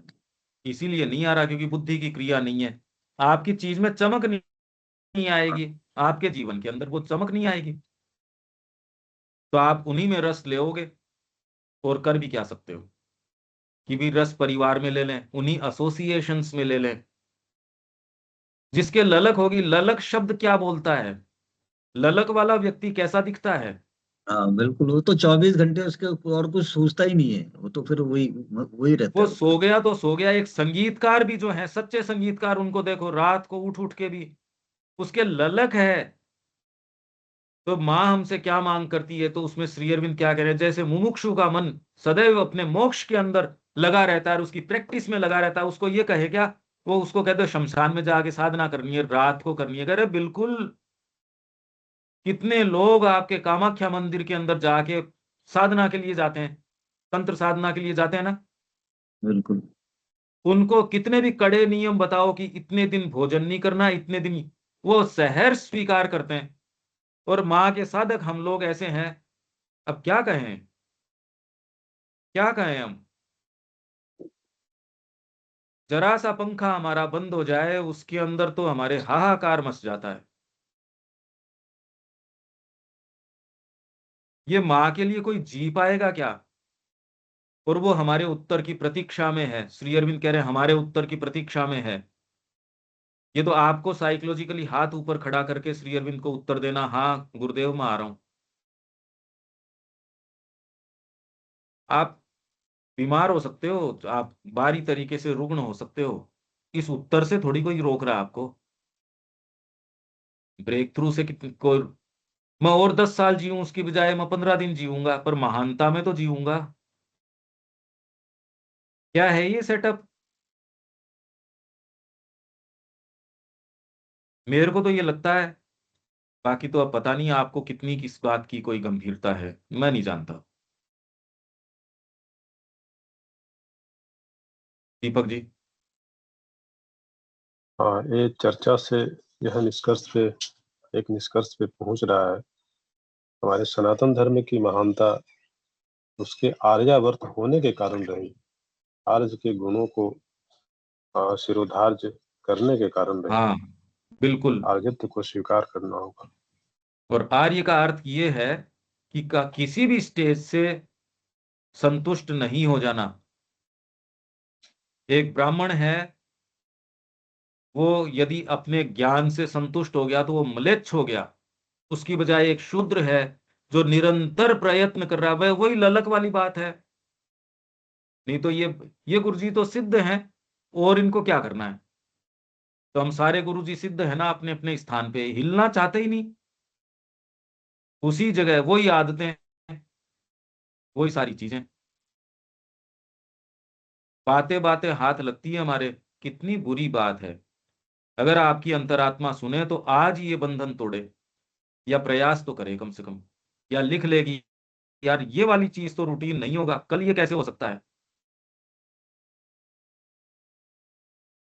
इसीलिए नहीं आ रहा, क्योंकि बुद्धि की क्रिया नहीं है। आपकी चीज में चमक नहीं आएगी, आपके जीवन के अंदर वो चमक नहीं आएगी, तो आप उन्हीं में रस लेओगे। और कर भी क्या सकते हो कि भी रस परिवार में ले लें, उन्हीं एसोसिएशंस में ले लें। जिसके ललक होगी, ललक शब्द क्या बोलता है, ललक वाला व्यक्ति कैसा दिखता है? हाँ बिल्कुल, वो तो 24 घंटे उसके और कुछ सोचता ही नहीं है, वो तो फिर वही वही रहता वो है वो तो। सो गया तो सो गया। एक संगीतकार भी जो है, सच्चे संगीतकार, उनको देखो रात को उठ उठ के भी उसके ललक है। तो माँ हमसे क्या मांग करती है, तो उसमें श्री अरविंद क्या कह रहे हैं, जैसे मुमुक्षु का मन सदैव अपने मोक्ष के अंदर लगा रहता है और उसकी प्रैक्टिस में लगा रहता है, उसको ये कहे क्या? वो उसको कहते हैं शमशान में जाके साधना करनी है, रात को करनी है। कह रहे बिल्कुल, कितने लोग आपके कामाख्या मंदिर के अंदर जाके साधना के लिए जाते हैं, तंत्र साधना के लिए जाते हैं ना। बिल्कुल। उनको कितने भी कड़े नियम बताओ कि इतने दिन भोजन नहीं करना, इतने दिन, वो सहर्ष स्वीकार करते हैं। और माँ के साधक हम लोग ऐसे हैं। अब क्या कहें, क्या कहें हम? जरा सा पंखा हमारा बंद हो जाए, उसके अंदर तो हमारे हाहाकार मच जाता है। ये माँ के लिए कोई जी पाएगा क्या? और वो हमारे उत्तर की प्रतीक्षा में है। श्री अरविंद कह रहे हैं हमारे उत्तर की प्रतीक्षा में है। ये तो आपको साइकोलॉजिकली हाथ ऊपर खड़ा करके श्री अरविंद को उत्तर देना, हाँ गुरुदेव मैं आ रहा हूं। आप बीमार हो सकते हो, आप बाहरी तरीके से रुग्ण हो सकते हो, इस उत्तर से थोड़ी कोई रोक रहा है आपको। ब्रेक थ्रू से कितने को, मैं और 10 साल जीऊं उसकी बजाय मैं 15 दिन जीऊंगा, पर महानता में तो जीऊंगा। क्या है ये सेटअप? मेरे को तो ये लगता है। बाकी तो अब पता नहीं आपको कितनी किस बात की कोई गंभीरता है, मैं नहीं जानता। दीपक जी। हाँ, ये चर्चा से यह एक निष्कर्ष पे पहुंच रहा है। हमारे सनातन धर्म की महानता उसके आर्यावर्त होने के कारण रही, आर्य के गुणों को शिरोधार्य करने के कारण रही। हाँ बिल्कुल। आर्यत्व को स्वीकार करना होगा। और आर्य का अर्थ ये है कि किसी भी स्टेज से संतुष्ट नहीं हो जाना। एक ब्राह्मण है, वो यदि अपने ज्ञान से संतुष्ट हो गया तो वो म्लेच्छ हो गया। उसकी बजाय एक शूद्र है जो निरंतर प्रयत्न कर रहा है, वही ललक वाली बात है। नहीं तो ये गुरुजी तो सिद्ध हैं, और इनको क्या करना है? तो हम सारे गुरुजी सिद्ध है ना, अपने अपने स्थान पे, हिलना चाहते ही नहीं। उसी जगह वही आदतें, वही सारी चीजें, बातें बातें हाथ लगती है हमारे। कितनी बुरी बात है। अगर आपकी अंतरात्मा सुने तो आज ही ये बंधन तोड़े, या प्रयास तो करे कम से कम, या लिख लेगी यार ये वाली चीज तो रूटीन नहीं होगा, कल ये कैसे हो सकता है।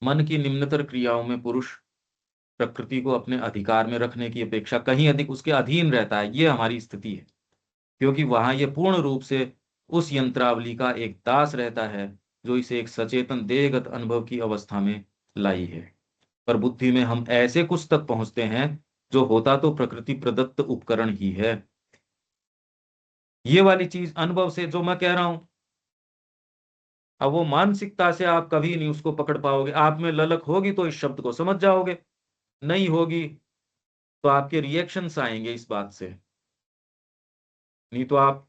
मन की निम्नतर क्रियाओं में पुरुष प्रकृति को अपने अधिकार में रखने की अपेक्षा कहीं अधिक उसके अधीन रहता है, ये हमारी स्थिति है। क्योंकि वहां ये पूर्ण रूप से उस यंत्रावली का एक दास रहता है जो इसे एक सचेतन देहगत अनुभव की अवस्था में लाई है। पर बुद्धि में हम ऐसे कुछ तक पहुंचते हैं जो होता तो प्रकृति प्रदत्त उपकरण ही है। ये वाली चीज अनुभव से जो मैं कह रहा हूं, अब वो मानसिकता से आप कभी नहीं उसको पकड़ पाओगे। आप में ललक होगी तो इस शब्द को समझ जाओगे, नहीं होगी तो आपके रिएक्शंस आएंगे इस बात से। नहीं तो आप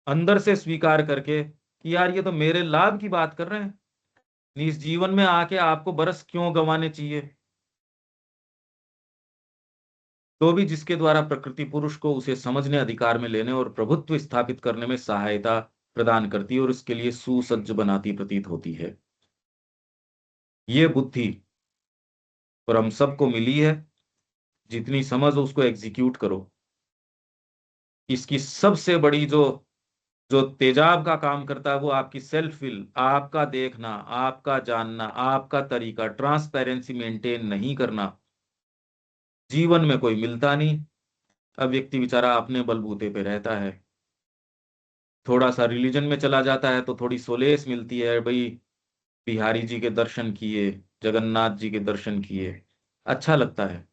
अंदर से स्वीकार करके कि यार ये तो मेरे लाभ की बात कर रहे हैं, नहीं इस जीवन में आके आपको बरस क्यों गंवाने चाहिए। तो भी जिसके द्वारा प्रकृति पुरुष को उसे समझने, अधिकार में लेने और प्रभुत्व स्थापित करने में सहायता प्रदान करती है और इसके लिए सुसज्ज बनाती प्रतीत होती है। ये बुद्धि और हम सबको मिली है, जितनी समझ हो उसको एग्जीक्यूट करो। इसकी सबसे बड़ी जो जो तेजाब का काम करता है वो आपकी सेल्फ विल, आपका देखना, आपका जानना, आपका तरीका, ट्रांसपेरेंसी मेंटेन नहीं करना। जीवन में कोई मिलता नहीं, अब व्यक्ति बेचारा अपने बलबूते पे रहता है। थोड़ा सा रिलीजन में चला जाता है तो थोड़ी सोलेस मिलती है, भाई बिहारी जी के दर्शन किए, जगन्नाथ जी के दर्शन किए, अच्छा लगता है।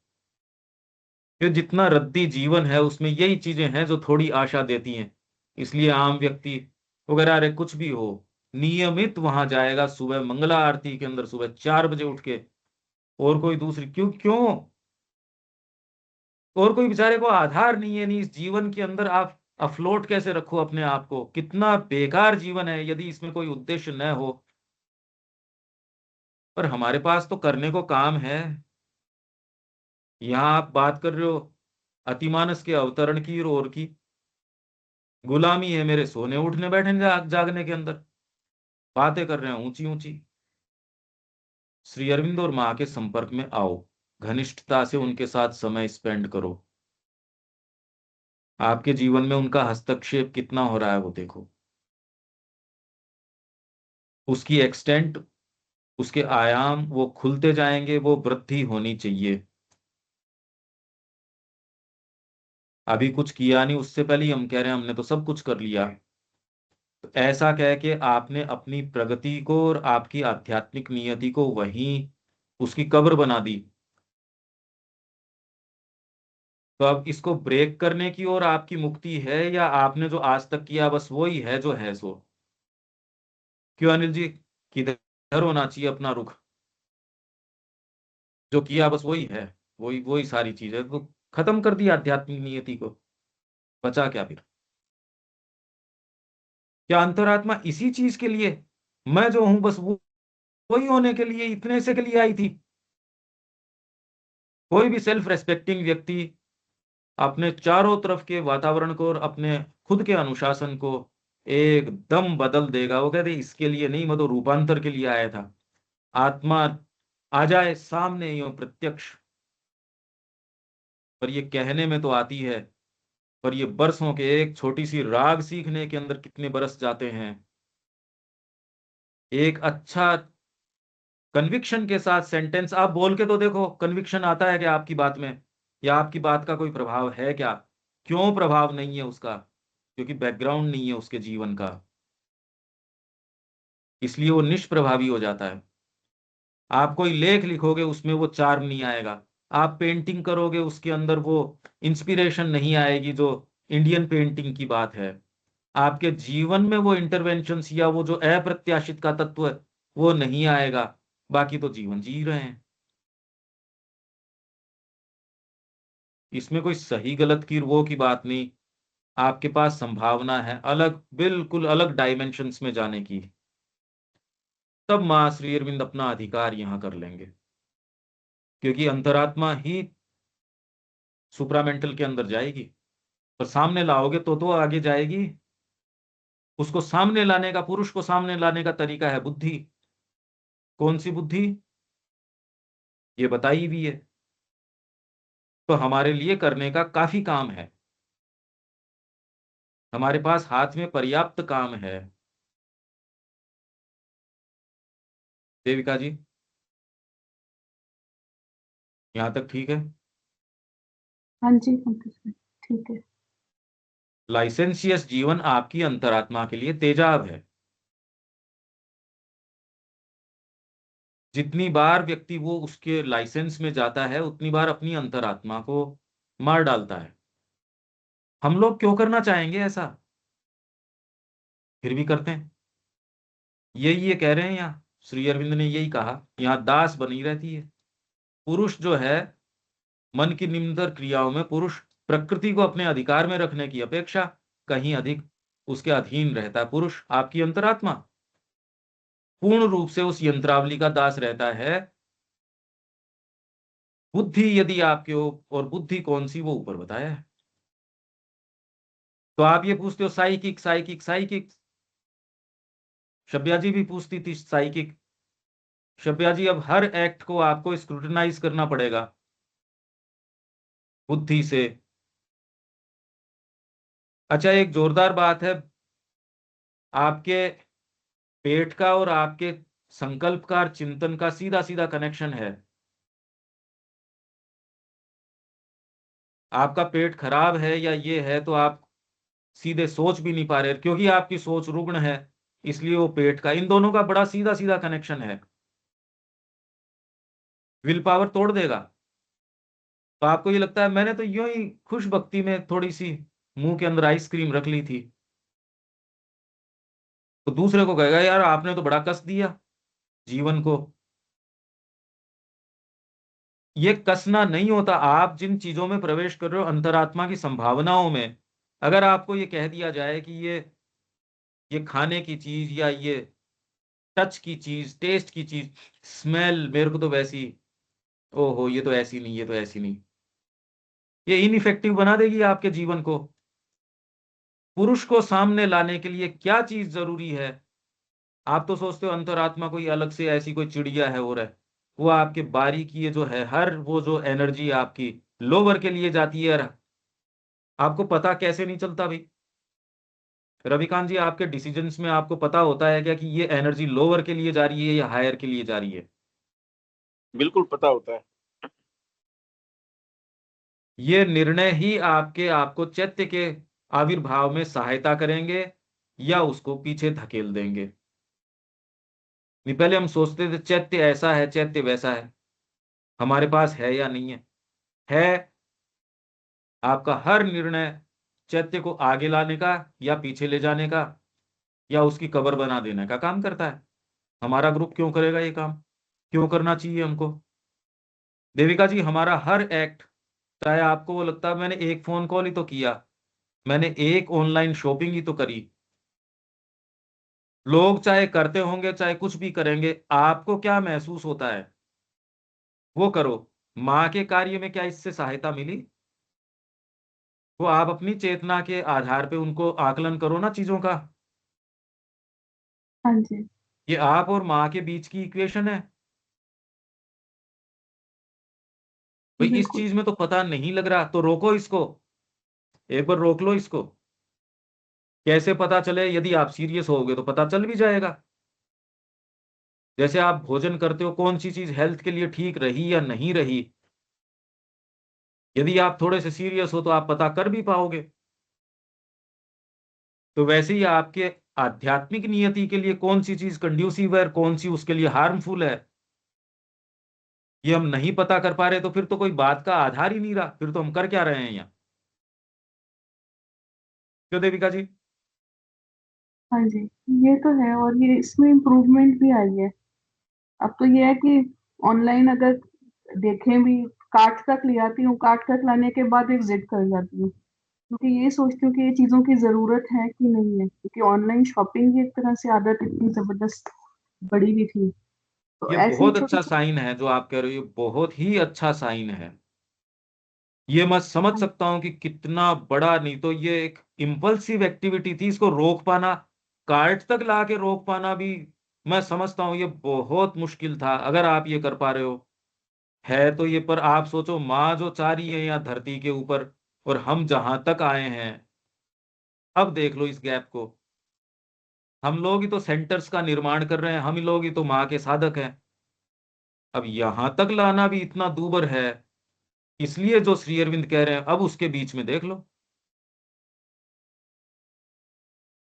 ये जितना रद्दी जीवन है उसमें यही चीजें हैं जो थोड़ी आशा देती हैं। इसलिए आम व्यक्ति वगैरह अरे कुछ भी हो, नियमित वहां जाएगा सुबह मंगला आरती के अंदर, सुबह 4 बजे उठ के। और कोई दूसरी क्यों क्यों, और कोई बेचारे को आधार नहीं है, नहीं इस जीवन के अंदर आप अफलोट कैसे रखो अपने आप को। कितना बेकार जीवन है यदि इसमें कोई उद्देश्य न हो। पर हमारे पास तो करने को काम है। यहाँ आप बात कर रहे हो अतिमानस के अवतरण की और की, गुलामी है मेरे सोने उठने बैठने जागने के अंदर। बातें कर रहे हैं ऊंची ऊंची। श्री अरविंद और माँ के संपर्क में आओ, घनिष्ठता से उनके साथ समय स्पेंड करो। आपके जीवन में उनका हस्तक्षेप कितना हो रहा है वो देखो। उसकी एक्सटेंट, उसके आयाम वो खुलते जाएंगे, वो वृद्धि होनी चाहिए। अभी कुछ किया नहीं, उससे पहले ही हम कह रहे हैं हमने तो सब कुछ कर लिया। तो ऐसा कह के आपने अपनी प्रगति को और आपकी आध्यात्मिक नियति को वहीं उसकी कब्र बना दी। तो अब इसको ब्रेक करने की और आपकी मुक्ति है, या आपने जो आज तक किया बस वही है जो है सो। क्यों अनिल जी, किधर होना चाहिए अपना रुख? जो किया बस वही है, वही वही सारी चीज है। तो खत्म कर दिया आध्यात्मिक नियति को, बचा क्या फिर? क्या अंतरात्मा इसी चीज के लिए, मैं जो हूं बस वो वही होने के लिए, इतने से के लिए आई थी? कोई भी सेल्फ रेस्पेक्टिंग व्यक्ति अपने चारों तरफ के वातावरण को और अपने खुद के अनुशासन को एकदम बदल देगा। वो कहते इसके लिए नहीं, मैं तो रूपांतर के लिए आया था। आत्मा आ जाए सामने यो प्रत्यक्ष। पर ये कहने में तो आती है, पर ये बरसों के एक छोटी सी राग सीखने के अंदर कितने बरस जाते हैं। एक अच्छा कन्विक्शन के साथ सेंटेंस आप बोल के तो देखो, कन्विक्शन आता है क्या आपकी बात में? या आपकी बात का कोई प्रभाव है क्या? क्यों प्रभाव नहीं है उसका? क्योंकि बैकग्राउंड नहीं है उसके जीवन का, इसलिए वो निष्प्रभावी हो जाता है। आप कोई लेख लिखोगे उसमें वो चार्म नहीं आएगा। आप पेंटिंग करोगे उसके अंदर वो इंस्पिरेशन नहीं आएगी जो इंडियन पेंटिंग की बात है। आपके जीवन में वो इंटरवेंशंस या वो जो अप्रत्याशित का तत्व है वो नहीं आएगा। बाकी तो जीवन जी रहे हैं। इसमें कोई सही गलत की वो की बात नहीं। आपके पास संभावना है अलग, बिल्कुल अलग डायमेंशंस में जाने की। तब मां श्री अरविंद अपना अधिकार यहां कर लेंगे, क्योंकि अंतरात्मा ही सुप्रामेंटल के अंदर जाएगी। पर सामने लाओगे तो आगे जाएगी। उसको सामने लाने का, पुरुष को सामने लाने का तरीका है बुद्धि। कौन सी बुद्धि? ये बताई भी है। तो हमारे लिए करने का काफी काम है, हमारे पास हाथ में पर्याप्त काम है। देविका जी, यहां तक ठीक है? हाँ जी पंकज भाई, ठीक है। लाइसेंसियस जीवन आपकी अंतरात्मा के लिए तेजाब है। जितनी बार व्यक्ति वो उसके लाइसेंस में जाता है उतनी बार अपनी अंतरात्मा को मार डालता है। हम लोग क्यों करना चाहेंगे ऐसा, फिर भी करते हैं। यही ये कह रहे हैं, यहाँ श्री अरविंद ने यही कहा, यहाँ दास बनी रहती है। पुरुष जो है, मन की निम्नतर क्रियाओं में पुरुष प्रकृति को अपने अधिकार में रखने की अपेक्षा कहीं अधिक उसके अधीन रहता है। पुरुष, आपकी अंतरात्मा, पूर्ण रूप से उस यंत्रावली का दास रहता है। बुद्धि यदि आपके हो, और बुद्धि कौन सी, वो ऊपर बताया है। तो आप ये पूछते हो साइकिक साइकिक साइकिक, शब्या जी भी पूछती थी साइकिक। शब्या जी, अब हर एक्ट को आपको स्क्रूटिनाइज करना पड़ेगा बुद्धि से। अच्छा, एक जोरदार बात है, आपके पेट का और आपके संकल्प का और चिंतन का सीधा सीधा कनेक्शन है। आपका पेट खराब है या ये है तो आप सीधे सोच भी नहीं पा रहे, क्योंकि आपकी सोच रुग्ण है, इसलिए वो पेट का, इन दोनों का बड़ा सीधा सीधा कनेक्शन है। विल पावर तोड़ देगा। तो आपको ये लगता है मैंने तो यूं ही खुश भक्ति में थोड़ी सी मुंह के अंदर आइसक्रीम रख ली थी, तो दूसरे को कहेगा यार आपने तो बड़ा कस दिया जीवन को। ये कसना नहीं होता। आप जिन चीजों में प्रवेश कर रहे हो, अंतरात्मा की संभावनाओं में, अगर आपको ये कह दिया जाए कि ये खाने की चीज, या ये टच की चीज, टेस्ट की चीज, स्मेल मेरे को तो वैसी, ओहो ये तो ऐसी नहीं, ये तो ऐसी नहीं, ये इनइफेक्टिव बना देगी आपके जीवन को। पुरुष को सामने लाने के लिए क्या चीज जरूरी है? आप तो सोचते हो अंतरात्मा कोई अलग से ऐसी कोई चिड़िया है और है, वो आपके बारीकी ये जो है, हर वो जो एनर्जी आपकी लोअर के लिए जाती है, आपको पता कैसे नहीं चलता भाई? रविकांत जी, आपके डिसीजंस में आपको पता होता है क्या कि ये एनर्जी लोअर के लिए जा रही है या हायर के लिए जा रही है? बिल्कुल पता होता है। ये निर्णय ही आपको चैत्य के आविर्भाव में सहायता करेंगे या उसको पीछे धकेल देंगे। नहीं, पहले हम सोचते थे चैत्य ऐसा है, चैत्य वैसा है, हमारे पास है या नहीं है। आपका हर निर्णय चैत्य को आगे लाने का या पीछे ले जाने का या उसकी कबर बना देने का काम करता है। हमारा ग्रुप क्यों करेगा ये काम? क्यों करना चाहिए हमको? देविका जी, हमारा हर एक्ट, चाहे आपको वो लगता है मैंने एक फोन कॉल ही तो किया, मैंने एक ऑनलाइन शॉपिंग ही तो करी, लोग चाहे करते होंगे चाहे कुछ भी करेंगे, आपको क्या महसूस होता है वो करो। माँ के कार्य में क्या इससे सहायता मिली? वो आप अपनी चेतना के आधार पे उनको आकलन करो ना चीजों का। हाँ जी। ये आप और माँ के बीच की इक्वेशन है भाई। इस बिल्कुल। चीज में तो पता नहीं लग रहा, तो रोको इसको, एक बार रोक लो इसको। कैसे पता चले? यदि आप सीरियस होगे तो पता चल भी जाएगा। जैसे आप भोजन करते हो, कौन सी चीज हेल्थ के लिए ठीक रही या नहीं रही, यदि आप थोड़े से सीरियस हो तो आप पता कर भी पाओगे। तो वैसे ही आपके आध्यात्मिक नियति के लिए कौन सी चीज कंड्यूसिव है और कौन सी उसके लिए हार्मफुल है, ये हम नहीं पता कर पा रहे, तो फिर तो कोई बात का आधार ही नहीं रहा, फिर तो हम कर क्या रहे हैं यहाँ? क्यों देविका जी? हाँ जी, ये तो है, और ये इसमें इम्प्रूवमेंट भी आई है। अब तो ये है कि ऑनलाइन अगर देखें भी, कार्ट तक ले आती हूँ, कार्ट तक लाने के बाद एक जिद कर जाती हूँ, क्योंकि ये सोचती हूँ कि ये चीजों की जरूरत है कि नहीं है, क्योंकि ऑनलाइन शॉपिंग की एक तरह से आदत इतनी जबरदस्त बड़ी भी थी, तो ये ऐसे ही बहुत छोटी अच्छा छोटी। साइन है जो आप कह रहे हो, ये बहुत ही अच्छा साइन है। ये मैं समझ सकता हूं कि कितना बड़ा, नहीं तो ये एक इम्पल्सिव एक्टिविटी थी, इसको रोक पाना, कार्ट तक ला के रोक पाना भी, मैं समझता हूं ये बहुत मुश्किल था। अगर आप ये कर पा रहे हो, है तो ये, पर आप सोचो माँ जो चाह रही है यहाँ धरती के ऊपर, और हम जहां तक आए हैं, अब देख लो इस गैप को। हम लोग ही तो सेंटर्स का निर्माण कर रहे हैं, हम ही लोग ही तो माँ के साधक हैं। अब यहां तक लाना भी इतना दूभर है, इसलिए जो श्री अरविंद कह रहे हैं, अब उसके बीच में देख लो,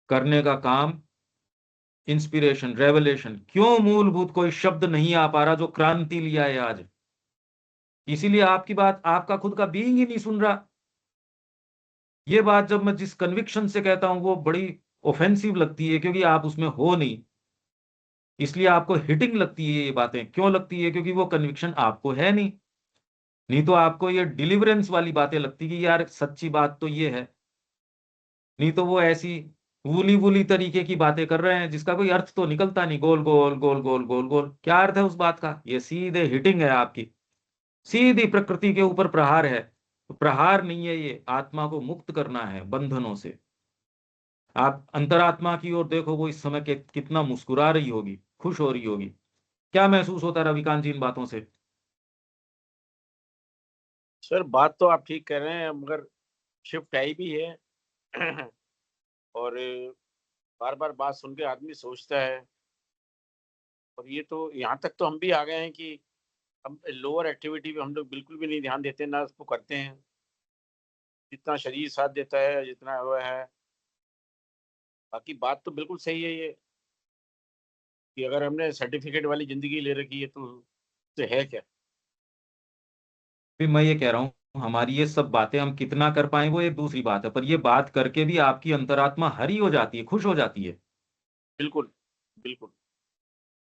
करने का काम इंस्पिरेशन, रेवलेशन, क्यों मूलभूत कोई शब्द नहीं आ पा रहा जो क्रांति लिया है आज? इसीलिए आपकी बात आपका खुद का बीइंग ही नहीं सुन रहा। ये बात जब मैं जिस कन्विक्शन से कहता हूं वो बड़ी ऑफेंसिव लगती है, क्योंकि आप उसमें हो नहीं, इसलिए आपको हिटिंग लगती है। ये बातें क्यों लगती है? क्योंकि वो कन्विक्शन आपको है नहीं। नहीं तो आपको ये डिलीवरेंस वाली बातें लगती कि यार सच्ची बात तो ये है। नहीं तो वो ऐसी वूली वूली तरीके की बातें कर रहे हैं जिसका कोई अर्थ तो निकलता नहीं। गोल गोल गोल गोल गोल गोल, क्या अर्थ है उस बात का? ये सीधे हिटिंग है आपकी, सीधी प्रकृति के ऊपर प्रहार है। तो प्रहार नहीं है, ये आत्मा को मुक्त करना है बंधनों से। आप अंतरात्मा की ओर देखो, वो इस समय कितना मुस्कुरा रही होगी, खुश हो रही होगी। क्या महसूस होता है रविकांत जी इन बातों से? सर बात तो आप ठीक कह रहे हैं, मगर शिफ्ट आई भी है और बार बार बात सुन के आदमी सोचता है। और ये तो यहाँ तक तो हम भी आ गए हैं कि अब लोअर एक्टिविटी पे हम लोग बिल्कुल भी नहीं ध्यान देते, ना उसको करते हैं जितना शरीर साथ देता है, जितना हुआ है। बाकी बात तो बिल्कुल सही है ये कि अगर हमने सर्टिफिकेट वाली जिंदगी ले रखी है तो है क्या। फिर मैं ये कह रहा हूं, हमारी ये सब बातें हम कितना कर पाए वो एक दूसरी बात है, पर ये बात करके भी आपकी अंतरात्मा हरी हो जाती है, खुश हो जाती है। बिल्कुल बिल्कुल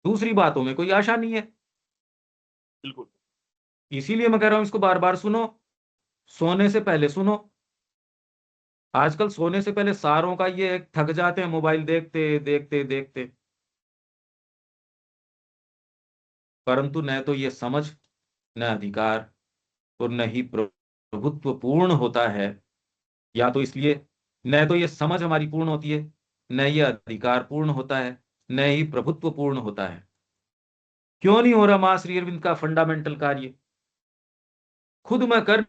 दूसरी बातों में कोई आशा नहीं है। बिल्कुल। इसीलिए मैं कह रहा हूं इसको बार बार सुनो, सोने से पहले सुनो। आजकल सोने से पहले सारों का ये थक जाते हैं मोबाइल देखते देखते देखते, परंतु न तो ये समझ, न अधिकार, और न ही प्रभुत्व पूर्ण होता है। या तो इसलिए न तो ये समझ हमारी पूर्ण होती है, न ये अधिकार पूर्ण होता है, न ही प्रभुत्व पूर्ण होता है। क्यों नहीं हो रहा मां श्री अरविंद का फंडामेंटल कार्य? खुद मैं कर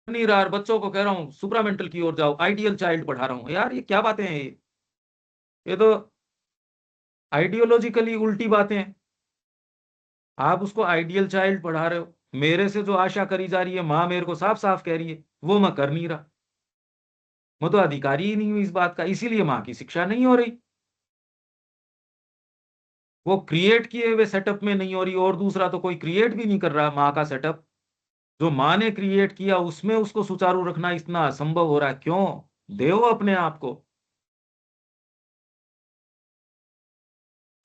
नहीं रहा और बच्चों को कह रहा हूं सुपरामेंटल की ओर जाओ, आइडियल चाइल्ड पढ़ा रहा हूं। यार ये क्या बातें हैं? ये तो आइडियोलॉजिकली उल्टी बातें हैं। आप उसको आइडियल चाइल्ड पढ़ा रहे हो, मेरे से जो आशा करी जा रही है माँ मेरे को साफ साफ कह रही है वो मैं कर नहीं रहा। मैं तो अधिकारी ही नहीं हूं इस बात का, इसीलिए माँ की शिक्षा नहीं हो रही। वो क्रिएट किए हुए सेटअप में नहीं हो रही, और दूसरा तो कोई क्रिएट भी नहीं कर रहा माँ का सेटअप। जो माँ ने क्रिएट किया उसमें उसको सुचारू रखना इतना असंभव हो रहा है। क्यों? देव अपने आप को,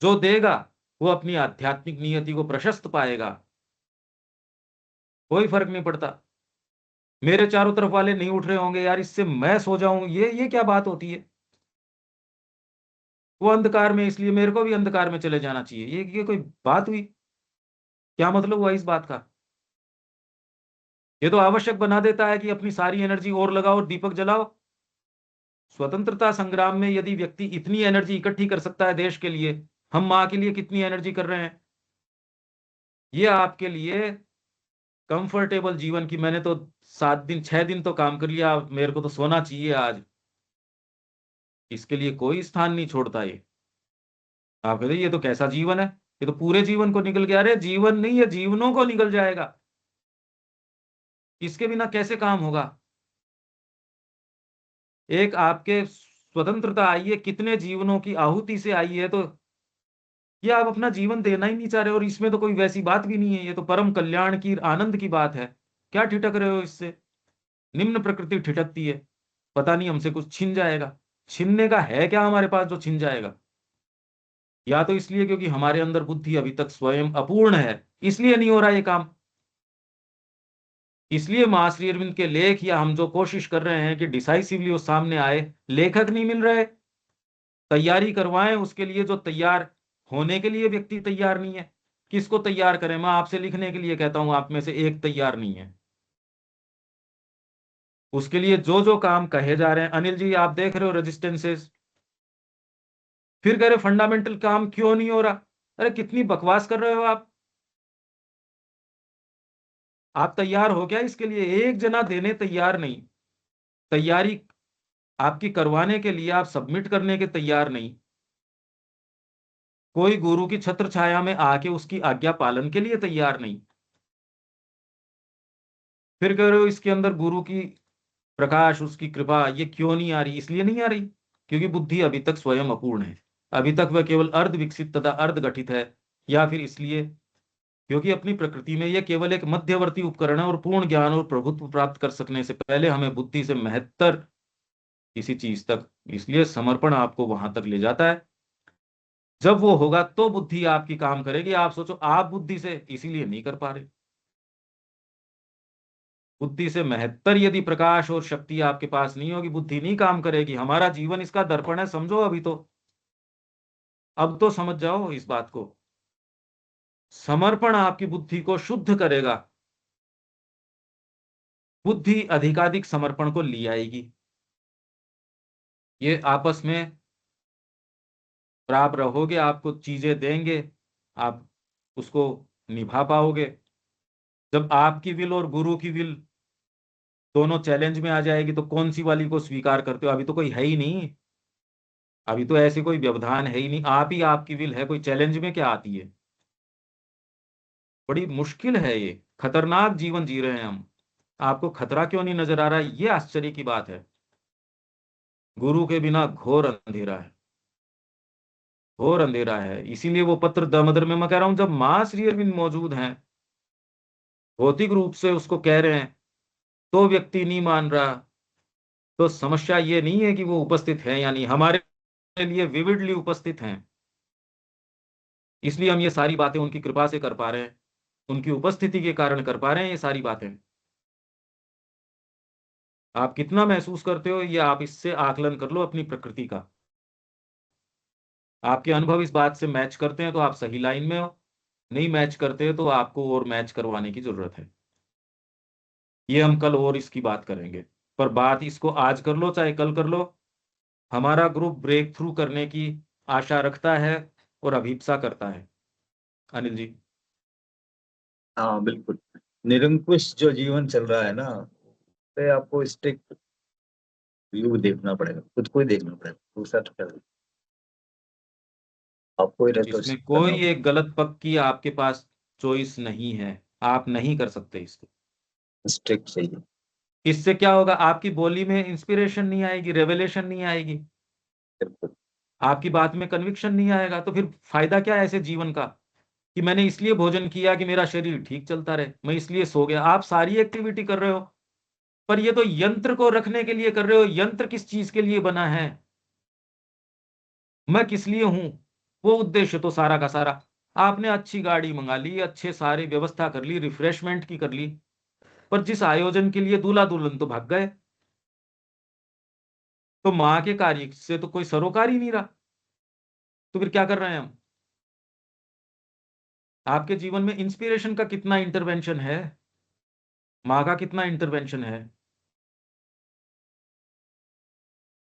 जो देगा वो अपनी आध्यात्मिक नियति को प्रशस्त पाएगा। कोई फर्क नहीं पड़ता। मेरे चारों तरफ वाले नहीं उठ रहे होंगे यार इससे मैं सो जाऊं, ये क्या बात होती है? वो अंधकार में इसलिए मेरे को भी अंधकार में चले जाना चाहिए, ये कोई बात हुई? क्या मतलब हुआ इस बात का? ये तो आवश्यक बना देता है कि अपनी सारी एनर्जी और लगाओ और दीपक जलाओ। स्वतंत्रता संग्राम में यदि व्यक्ति इतनी एनर्जी इकट्ठी कर सकता है देश के लिए, हम माँ के लिए कितनी एनर्जी कर रहे हैं? ये आपके लिए कंफर्टेबल जीवन की, मैंने तो 7 दिन 6 दिन तो काम कर लिया, मेरे को तो सोना चाहिए आज, इसके लिए कोई स्थान नहीं छोड़ता ये। आप कहते ये तो कैसा जीवन है, ये तो पूरे जीवन को निकल गया। अरे जीवन नहीं है, जीवनों को निकल जाएगा। इसके बिना कैसे काम होगा? एक आपके स्वतंत्रता आई है, कितने जीवनों की आहुति से आई है, तो ये आप अपना जीवन देना ही नहीं चाह रहे। और इसमें तो कोई वैसी बात भी नहीं है, ये तो परम कल्याण की आनंद की बात है। क्या ठिठक रहे हो इससे? निम्न प्रकृति ठिठकती है, पता नहीं हमसे कुछ छिन जाएगा। छीनने का है क्या हमारे पास जो छिन जाएगा? या तो इसलिए क्योंकि हमारे अंदर बुद्धि अभी तक स्वयं अपूर्ण है, इसलिए नहीं हो रहा ये काम। इसलिए मां श्री अरविंद के लेख या हम जो कोशिश कर रहे हैं कि डिसाइसिवली वो सामने आए, लेखक नहीं मिल रहे। तैयारी करवाएं उसके लिए, जो तैयार होने के लिए व्यक्ति तैयार नहीं है। किसको तैयार करें? मैं आपसे लिखने के लिए कहता हूं, आप में से एक तैयार नहीं है। उसके लिए जो जो काम कहे जा रहे हैं, अनिल जी आप देख रहे हो रेजिस्टेंसेस, फिर कह रहे फंडामेंटल काम क्यों नहीं हो रहा। अरे कितनी बकवास कर रहे हो आप। आप तैयार हो क्या इसके लिए? एक जना देने तैयार नहीं। तैयारी आपकी करवाने के लिए, आप सबमिट करने के तैयार नहीं। कोई गुरु की छत्र छाया में आके उसकी आज्ञा पालन के लिए तैयार नहीं। फिर कह रहे हो इसके अंदर गुरु की प्रकाश, उसकी कृपा ये क्यों नहीं आ रही? इसलिए नहीं आ रही क्योंकि बुद्धि अभी तक स्वयं अपूर्ण है। अभी तक वह केवल अर्ध विकसित तथा अर्ध गठित है, या फिर इसलिए क्योंकि अपनी प्रकृति में यह केवल एक मध्यवर्ती उपकरण है और पूर्ण ज्ञान और प्रभुत्व प्राप्त कर सकने से पहले हमें बुद्धि से महत्तर किसी चीज तक, इसलिए समर्पण आपको वहां तक ले जाता है। जब वो होगा तो बुद्धि आपकी काम करेगी। आप सोचो, आप बुद्धि से इसीलिए नहीं कर पा रहे। बुद्धि से महत्तर यदि प्रकाश और शक्ति आपके पास नहीं होगी, बुद्धि नहीं काम करेगी। हमारा जीवन इसका दर्पण है, समझो। अभी तो अब तो समझ जाओ इस बात को। समर्पण आपकी बुद्धि को शुद्ध करेगा। बुद्धि अधिकाधिक समर्पण को ले आएगी। ये आपस में आप रहोगे, आपको चीजें देंगे, आप उसको निभा पाओगे। जब आपकी विल और गुरु की विल दोनों चैलेंज में आ जाएगी तो कौन सी वाली को स्वीकार करते हो? अभी तो कोई है ही नहीं, अभी तो ऐसे कोई व्यवधान है ही नहीं। आप ही आपकी विल है, कोई चैलेंज में क्या आती है? बड़ी मुश्किल है, ये खतरनाक जीवन जी रहे हैं हम। आपको खतरा क्यों नहीं नजर आ रहा है? ये आश्चर्य की बात है। गुरु के बिना घोर अंधेरा है, घोर अंधेरा है। इसीलिए वो पत्र दामोदर में मैं कह रहा हूं, जब मां श्री अरविंद मौजूद हैं, भौतिक रूप से उसको कह रहे हैं, तो व्यक्ति नहीं मान रहा, तो समस्या ये नहीं है कि वो उपस्थित है या नहीं, हमारे लिए विविडली उपस्थित हैं। इसलिए हम ये सारी बातें उनकी कृपा से कर पा रहे हैं, उनकी उपस्थिति के कारण कर पा रहे हैं ये सारी बातें। आप कितना महसूस करते हो, ये आप इससे आकलन कर लो अपनी प्रकृति का। आपके अनुभव इस बात से मैच करते हैं तो आप सही लाइन में हो, नहीं मैच करते तो आपको और मैच करवाने की जरूरत है। ये हम कल और इसकी बात करेंगे, पर बात इसको आज कर लो चाहे कल कर लो। हमारा ग्रुप ब्रेक थ्रू करने की आशा रखता है और अभिप्सा करता है। अनिल जी। हाँ बिल्कुल, निरंकुश जो जीवन चल रहा है ना, पे आपको स्ट्रिक्ट व्यू देखना पड़ेगा, खुद को ही देखना पड़ेगा, दूसरा तो क्या, आपको ही इसमें रेट्रोस्पेक्ट करना कोई एक गलत पक्ष की आपके पास चॉइस नहीं है, आप नहीं कर सकते इसको। स्ट्रिक्ट चाहिए। इससे क्या होगा? आपकी बोली में इंस्पिरेशन नहीं आएगी, रेवलेशन नहीं आएगी, बिल्कुल। आपकी बात में कन्विक्शन नहीं आएगा। तो फिर फायदा क्या है ऐसे जीवन का कि मैंने इसलिए भोजन किया कि मेरा शरीर ठीक चलता रहे, मैं इसलिए सो गया। आप सारी एक्टिविटी कर रहे हो, पर ये तो यंत्र को रखने के लिए कर रहे हो। यंत्र किस चीज के लिए बना है? मैं किस लिए हूं? वो उद्देश्य तो सारा का सारा, आपने अच्छी गाड़ी मंगा ली, अच्छे सारे व्यवस्था कर ली, रिफ्रेशमेंट की कर ली, पर जिस आयोजन के लिए दूल्हा दुल्हन तो भाग गए। तो मां के कार्य से तो कोई सरोकार ही नहीं रहा। तो फिर क्या कर रहे हैं हम? आपके जीवन में इंस्पिरेशन का कितना इंटरवेंशन है, मां का कितना इंटरवेंशन है?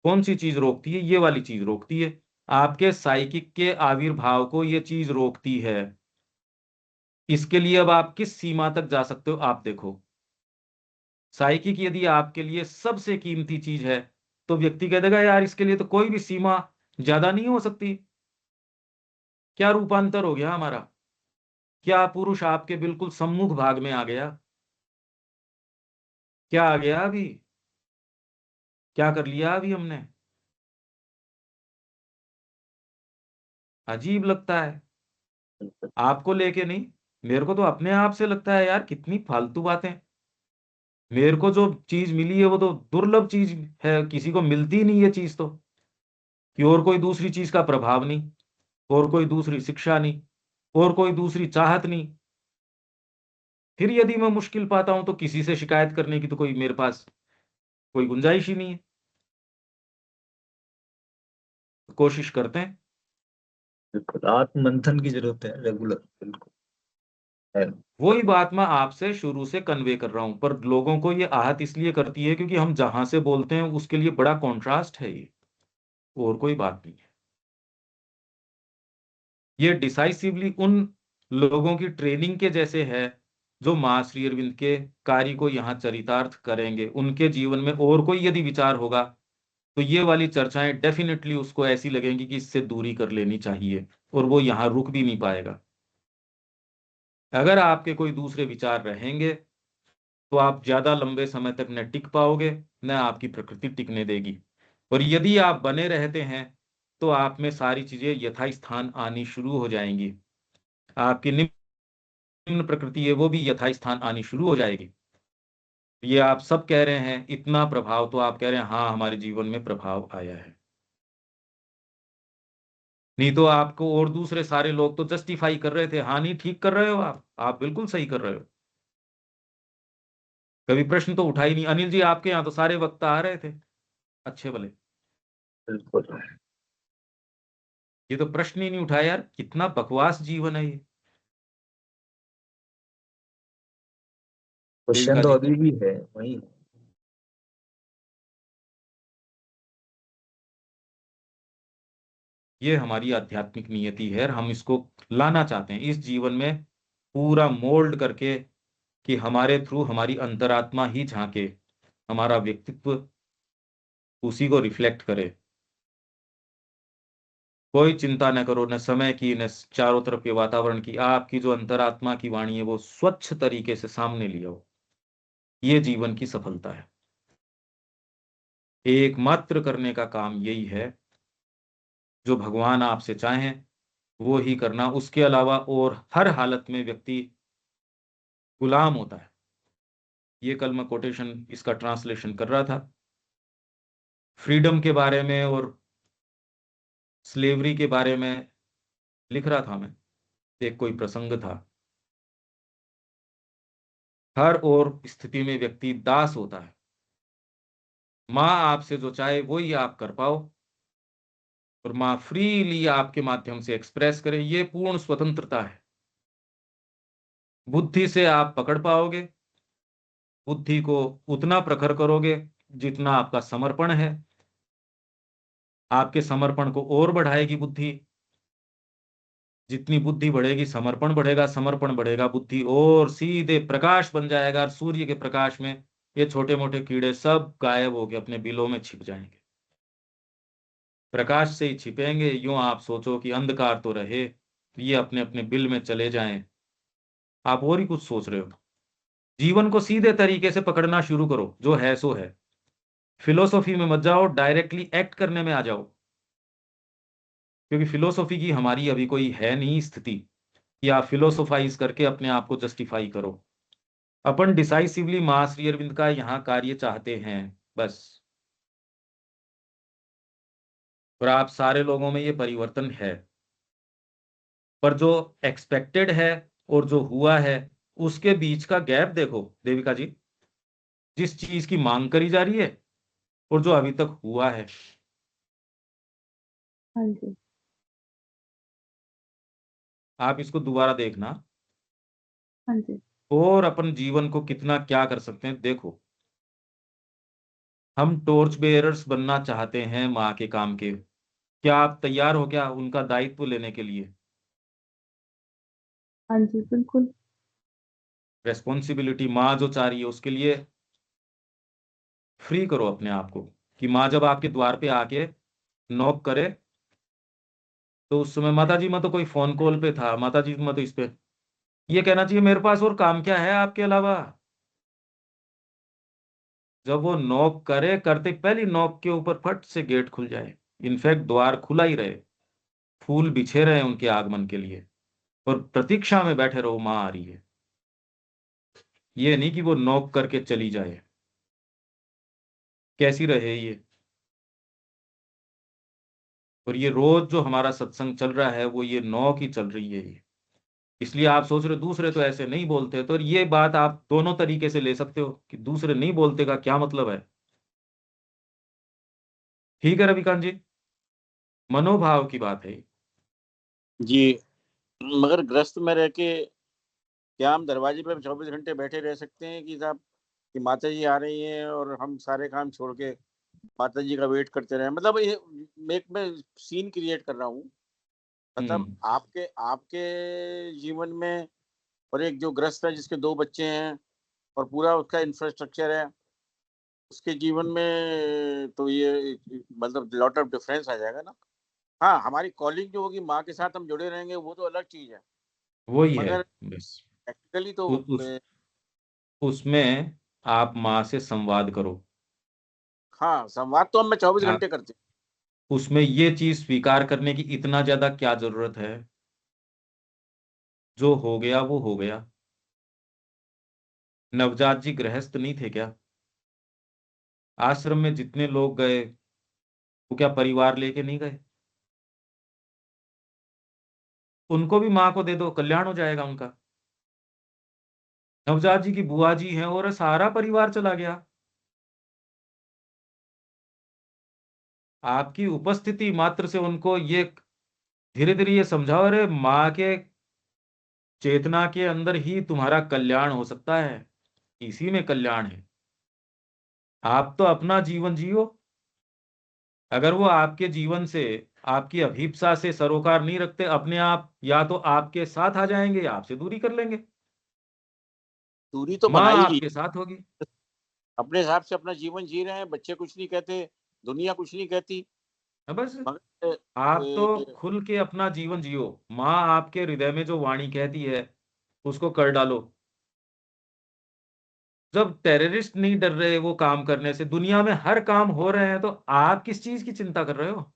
कौन सी चीज रोकती है? ये वाली चीज रोकती है। आपके साइकिक के आविर्भाव को ये चीज रोकती है। इसके लिए अब आप किस सीमा तक जा सकते हो आप देखो। साइकिक यदि आपके लिए सबसे कीमती चीज है, तो व्यक्ति कह देगा यार इसके लिए तो कोई भी सीमा ज्यादा नहीं हो सकती। क्या रूपांतर हो गया हमारा? क्या पुरुष आपके बिल्कुल सम्मुख भाग में आ गया? क्या आ गया अभी? क्या कर लिया अभी हमने? अजीब लगता है। आपको लेके नहीं, मेरे को तो अपने आप से लगता है यार कितनी फालतू बातें। मेरे को जो चीज मिली है वो तो दुर्लभ चीज है, किसी को मिलती ही नहीं ये चीज तो, कि और कोई दूसरी चीज का प्रभाव नहीं, और कोई दूसरी शिक्षा नहीं, और कोई दूसरी चाहत नहीं। फिर यदि मैं मुश्किल पाता हूं तो किसी से शिकायत करने की तो कोई मेरे पास कोई गुंजाइश ही नहीं है। कोशिश करते हैं। बिल्कुल आत्म मंथन की जरूरत है रेगुलर, बिल्कुल है। वही बात मैं आपसे शुरू से कन्वे कर रहा हूं, पर लोगों को ये आहत इसलिए करती है क्योंकि हम जहां से बोलते हैं उसके लिए बड़ा कॉन्ट्रास्ट है ये, और कोई बात नहीं है। ये डिसाइसिवली उन लोगों की ट्रेनिंग के जैसे है जो मां श्री अरविंद के कार्य को यहाँ चरितार्थ करेंगे। उनके जीवन में और कोई यदि विचार होगा तो ये वाली चर्चाएं डेफिनेटली उसको ऐसी लगेंगी कि इससे दूरी कर लेनी चाहिए, और वो यहाँ रुक भी नहीं पाएगा। अगर आपके कोई दूसरे विचार रहेंगे तो आप ज्यादा लंबे समय तक न टिक पाओगे, न आपकी प्रकृति टिकने देगी। और यदि आप बने रहते हैं तो आप में सारी चीजें यथास्थान आनी शुरू हो जाएंगी। आपकी निम्न प्रकृति है वो भी यथास्थान आनी शुरू हो जाएगी। ये आप सब कह रहे हैं इतना प्रभाव, तो आप कह रहे हैं हाँ हमारे जीवन में प्रभाव आया है। नहीं तो आपको और दूसरे सारे लोग तो जस्टिफाई कर रहे थे, हाँ नहीं ठीक कर रहे हो आप बिल्कुल सही कर रहे हो। कभी प्रश्न तो उठा ही नहीं। अनिल जी आपके यहाँ तो सारे वक्ता आ रहे थे अच्छे भले, बिल्कुल। ये तो प्रश्न ही नहीं उठाया यार, कितना बकवास जीवन है ये। क्वेश्चन देविका तो जी, अभी भी है वही। ये हमारी आध्यात्मिक नियति है और हम इसको लाना चाहते हैं इस जीवन में, पूरा मोल्ड करके कि हमारे थ्रू हमारी अंतरात्मा ही झांके, हमारा व्यक्तित्व उसी को रिफ्लेक्ट करे। कोई चिंता न करो, न समय की न चारों तरफ के वातावरण की, आपकी जो अंतरात्मा की वाणी है वो स्वच्छ तरीके से सामने लिया हो। ये जीवन की सफलता है। एकमात्र करने का काम यही है, जो भगवान आपसे चाहें वो ही करना। उसके अलावा और हर हालत में व्यक्ति गुलाम होता है। ये कल मैं कोटेशन इसका ट्रांसलेशन कर रहा था, फ्रीडम के बारे में और स्लेवरी के बारे में लिख रहा था मैं। एक कोई प्रसंग था, हर और स्थिति में व्यक्ति दास होता है। माँ आपसे जो चाहे वही आप कर पाओ, और माँ फ्रीली आपके माध्यम से एक्सप्रेस करे, ये पूर्ण स्वतंत्रता है। बुद्धि से आप पकड़ पाओगे, बुद्धि को उतना प्रखर करोगे जितना आपका समर्पण है। आपके समर्पण को और बढ़ाएगी बुद्धि। जितनी बुद्धि बढ़ेगी समर्पण बढ़ेगा, समर्पण बढ़ेगा बुद्धि और सीधे प्रकाश बन जाएगा। और सूर्य के प्रकाश में ये छोटे मोटे कीड़े सब गायब होके अपने बिलों में छिप जाएंगे, प्रकाश से ही छिपेंगे। यूं आप सोचो कि अंधकार तो रहे, तो ये अपने अपने बिल में चले जाएं। आप और ही कुछ सोच रहे हो। जीवन को सीधे तरीके से पकड़ना शुरू करो, जो है सो है। फिलोसॉफी में मत जाओ, डायरेक्टली एक्ट करने में आ जाओ। क्योंकि फिलोसॉफी की हमारी अभी कोई है नहीं स्थिति कि आप फिलोसोफाइज करके अपने आप को जस्टिफाई करो। अपन डिसाइसिवली मां श्री अरविंद का यहाँ कार्य चाहते हैं बस। और आप सारे लोगों में ये परिवर्तन है, पर जो एक्सपेक्टेड है और जो हुआ है उसके बीच का गैप देखो देविका जी। जिस चीज की मांग करी जा रही है और जो अभी तक हुआ है, हाँ जी। आप इसको दोबारा देखना हाँ जी। और अपन जीवन को कितना क्या कर सकते हैं देखो। हम टॉर्च बेयरर्स बनना चाहते हैं माँ के काम के, क्या आप तैयार हो क्या उनका दायित्व लेने के लिए? हाँ जी, बिल्कुल। रेस्पॉन्सिबिलिटी माँ जो चाह रही है उसके लिए फ्री करो अपने आप को, कि माँ जब आपके द्वार पे आके नॉक करे तो उस समय माता जी मैं तो कोई फोन कॉल पे था, माता जी मैं तो इस पे, ये कहना चाहिए मेरे पास और काम क्या है आपके अलावा। जब वो नॉक करे, करते पहली नॉक के ऊपर फट से गेट खुल जाए, इनफैक्ट द्वार खुला ही रहे, फूल बिछे रहे उनके आगमन के लिए, और प्रतीक्षा में बैठे रहो माँ आ रही है। ये नहीं कि वो नॉक करके चली जाए। कैसी रहे ये। और ये रोज जो हमारा सत्संग चल रहा है वो ये नॉक ही चल रही है ये। इसलिए आप सोच रहे हो दूसरे तो ऐसे नहीं बोलते, तो ये बात आप दोनों तरीके से ले सकते हो कि दूसरे नहीं बोलते का क्या मतलब है। ठीक है रविकांत जी, मनोभाव की बात है। जी, मगर ग्रस्त में रह के क्या हम दरवाजे पे 24 घंटे बैठे रह सकते हैं कि साहब कि माता जी आ रही हैं और हम सारे काम छोड़ के माता जी का वेट करते रहे? मतलब ये मैं सीन क्रिएट कर रहा हूँ। मतलब आपके आपके जीवन में, और एक जो ग्रस्त है जिसके 2 बच्चे हैं और पूरा उसका इंफ्रास्ट्रक्चर है, उसके जीवन में तो ये मतलब लॉट ऑफ डिफरेंस आ जाएगा ना। हाँ, हमारी कॉलिंग जो होगी माँ के साथ हम जुड़े रहेंगे वो तो अलग चीज़ है। वही है मगर बस। प्रैक्टिकली तो उस उसमें आप माँ से संवाद करो। हाँ, संवाद तो हम 24 आप घंटे करते हैं। उसमें ये चीज स्वीकार करने की इतना ज्यादा क्या जरूरत है? जो हो गया वो हो गया। नवजात जी गृहस्थ नहीं थे क्या? आश्रम में जितने लोग गए वो क्या परिवार लेके नहीं गए? उनको भी माँ को दे दो, कल्याण हो जाएगा उनका। नवजात जी की बुआ जी हैं और सारा परिवार चला गया। आपकी उपस्थिति मात्र से उनको ये धीरे धीरे ये समझाओ, अरे माँ के चेतना के अंदर ही तुम्हारा कल्याण हो सकता है, इसी में कल्याण है। आप तो अपना जीवन जियो। अगर वो आपके जीवन से, आपकी अभीप्सा से सरोकार नहीं रखते, अपने आप या तो आपके साथ आ जाएंगे या आपसे दूरी कर लेंगे। दूरी तो माँ बनाई ली, आपके साथ होगी। अपने हिसाब से अपना जीवन जी रहे हैं, बच्चे कुछ नहीं कहते, दुनिया कुछ नहीं कहती, बस मगर आप तो खुल के अपना जीवन जियो। माँ आपके हृदय में जो वाणी कहती है उसको कर डालो। जब टेररिस्ट नहीं डर रहे वो काम करने से, दुनिया में हर काम हो रहे हैं, तो आप किस चीज की चिंता कर रहे हो?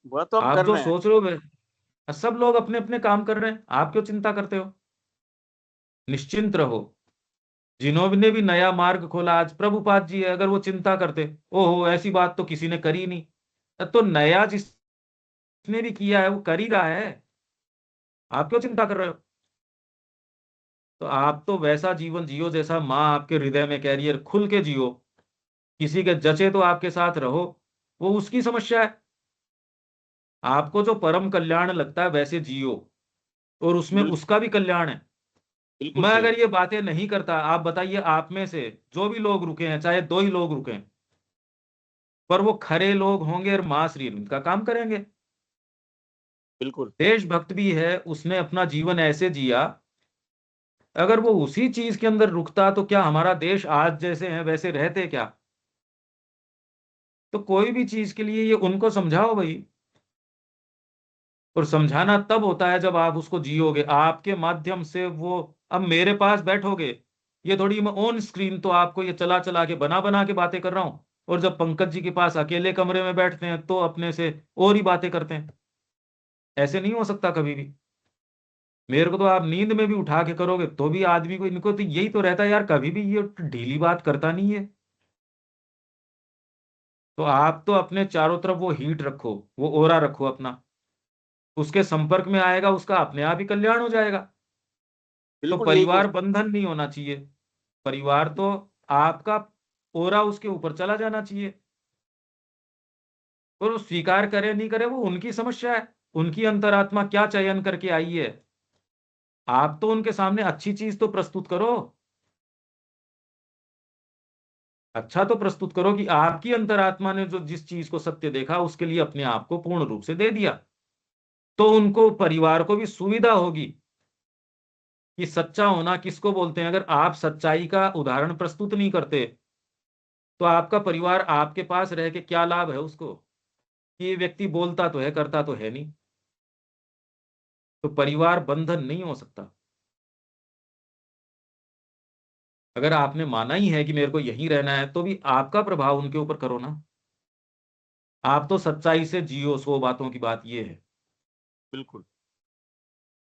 वह तो हम आप कर जो रहे हैं। सोच रहे हो, सब लोग अपने अपने काम कर रहे हैं, आप क्यों चिंता करते हो? निश्चिंत रहो। जिन्होंने भी नया मार्ग खोला, आज प्रभुपाद जी है, अगर वो चिंता करते, ओहो ऐसी बात तो किसी ने करी नहीं, तो नया जिसने भी किया है वो कर ही रहा है, आप क्यों चिंता कर रहे हो? तो आप तो वैसा जीवन जियो जैसा माँ आपके हृदय में कह रही है, खुल के जियो। किसी के जचे तो आपके साथ रहो, वो उसकी समस्या है। आपको जो परम कल्याण लगता है वैसे जियो, और उसमें बिल्कुल, उसका भी कल्याण है। बिल्कुल मैं सही। अगर ये बातें नहीं करता, आप बताइए, आप में से जो भी लोग रुके हैं, चाहे 2 ही लोग रुके हैं, पर वो खरे लोग होंगे और मां श्री अरविंद का काम करेंगे। बिल्कुल, देशभक्त भी है, उसने अपना जीवन ऐसे जिया। अगर वो उसी चीज के अंदर रुकता तो क्या हमारा देश आज जैसे हैं वैसे रहते क्या? तो कोई भी चीज के लिए ये उनको समझाओ भाई। और समझाना तब होता है जब आप उसको जियोगे, आपके माध्यम से वो। अब मेरे पास बैठोगे, ये थोड़ी मैं ऑन स्क्रीन तो आपको ये चला चला के बना बना के बातें कर रहा हूं, और जब पंकज जी के पास अकेले कमरे में बैठते हैं तो अपने से और ही बातें करते हैं। ऐसे नहीं हो सकता कभी भी। मेरे को तो आप नींद में भी उठा के करोगे तो भी आदमी को, इनको तो यही तो रहता है यार, कभी भी ये ढीली बात करता नहीं है। तो आप तो अपने चारों तरफ वो हीट रखो, वो ओरा रखो अपना। उसके संपर्क में आएगा, उसका अपने आप ही कल्याण हो जाएगा। तो बिल्कुल यही परिवार कोशिश। बंधन नहीं होना चाहिए। परिवार तो आपका ओरा उसके ऊपर चला जाना चाहिए। और वो स्वीकार करे नहीं करे वो उनकी समस्या है। उनकी अंतरात्मा क्या चयन करके आई है। आप तो उनके सामने अच्छी चीज तो प्रस्तुत करो। अच्छा तो प्रस्तुत करो कि आपकी अंतरात्मा ने जो जिस चीज को सत्य देखा उसके लिए अपने आप को पूर्ण रूप से दे दिया। तो उनको, परिवार को भी सुविधा होगी कि सच्चा होना किसको बोलते हैं। अगर आप सच्चाई का उदाहरण प्रस्तुत नहीं करते तो आपका परिवार आपके पास रह के क्या लाभ है उसको? कि ये व्यक्ति बोलता तो है, करता तो है नहीं। तो परिवार बंधन नहीं हो सकता। अगर आपने माना ही है कि मेरे को यहीं रहना है, तो भी आपका प्रभाव उनके ऊपर करो ना। आप तो सच्चाई से जियो, 100 बातों की बात ये है बिल्कुल,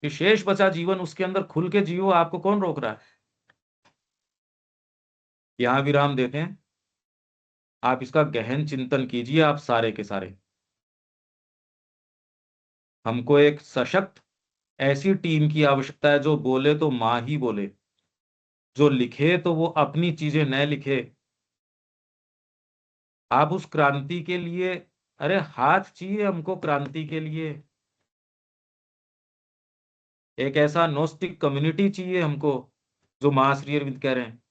कि शेष बचा जीवन उसके अंदर खुल के जियो। आपको कौन रोक रहा है? यहां विराम देते हैं। आप इसका गहन चिंतन कीजिए, आप सारे के सारे। हमको एक सशक्त ऐसी टीम की आवश्यकता है जो बोले तो माँ ही बोले, जो लिखे तो वो अपनी चीजें न लिखे। आप उस क्रांति के लिए, अरे हाथ चाहिए हमको क्रांति के लिए। एक ऐसा नोस्टिक कम्युनिटी चाहिए हमको, जो मां श्री अरविंद कह रहे हैं।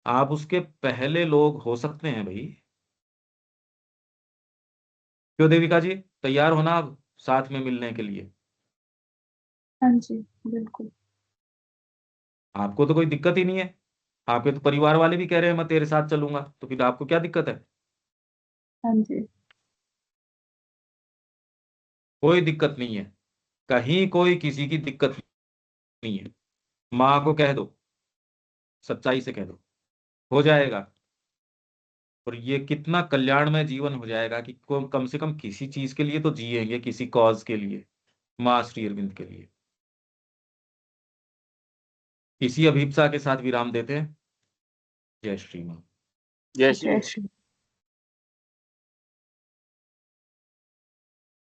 आप उसके पहले लोग हो सकते हैं भाई। क्यों देविका जी, तैयार होना अब साथ में मिलने के लिए? हाँ जी, बिल्कुल। आपको तो कोई दिक्कत ही नहीं है। आपके तो परिवार वाले भी कह रहे हैं मैं तेरे साथ चलूंगा, तो फिर आपको क्या दिक्कत है? हाँ जी। कोई दिक्कत नहीं है। कहीं कोई किसी की दिक्कत नहीं है। माँ को कह दो, सच्चाई से कह दो, हो जाएगा। और ये कितना कल्याणमय जीवन हो जाएगा कि कम से कम किसी चीज के लिए तो जिएंगे, किसी कॉज के लिए, माँ श्री अरविंद के लिए। इसी अभिप्सा के साथ विराम देते हैं। जय श्री माँ। जय श्री जय राम। श्री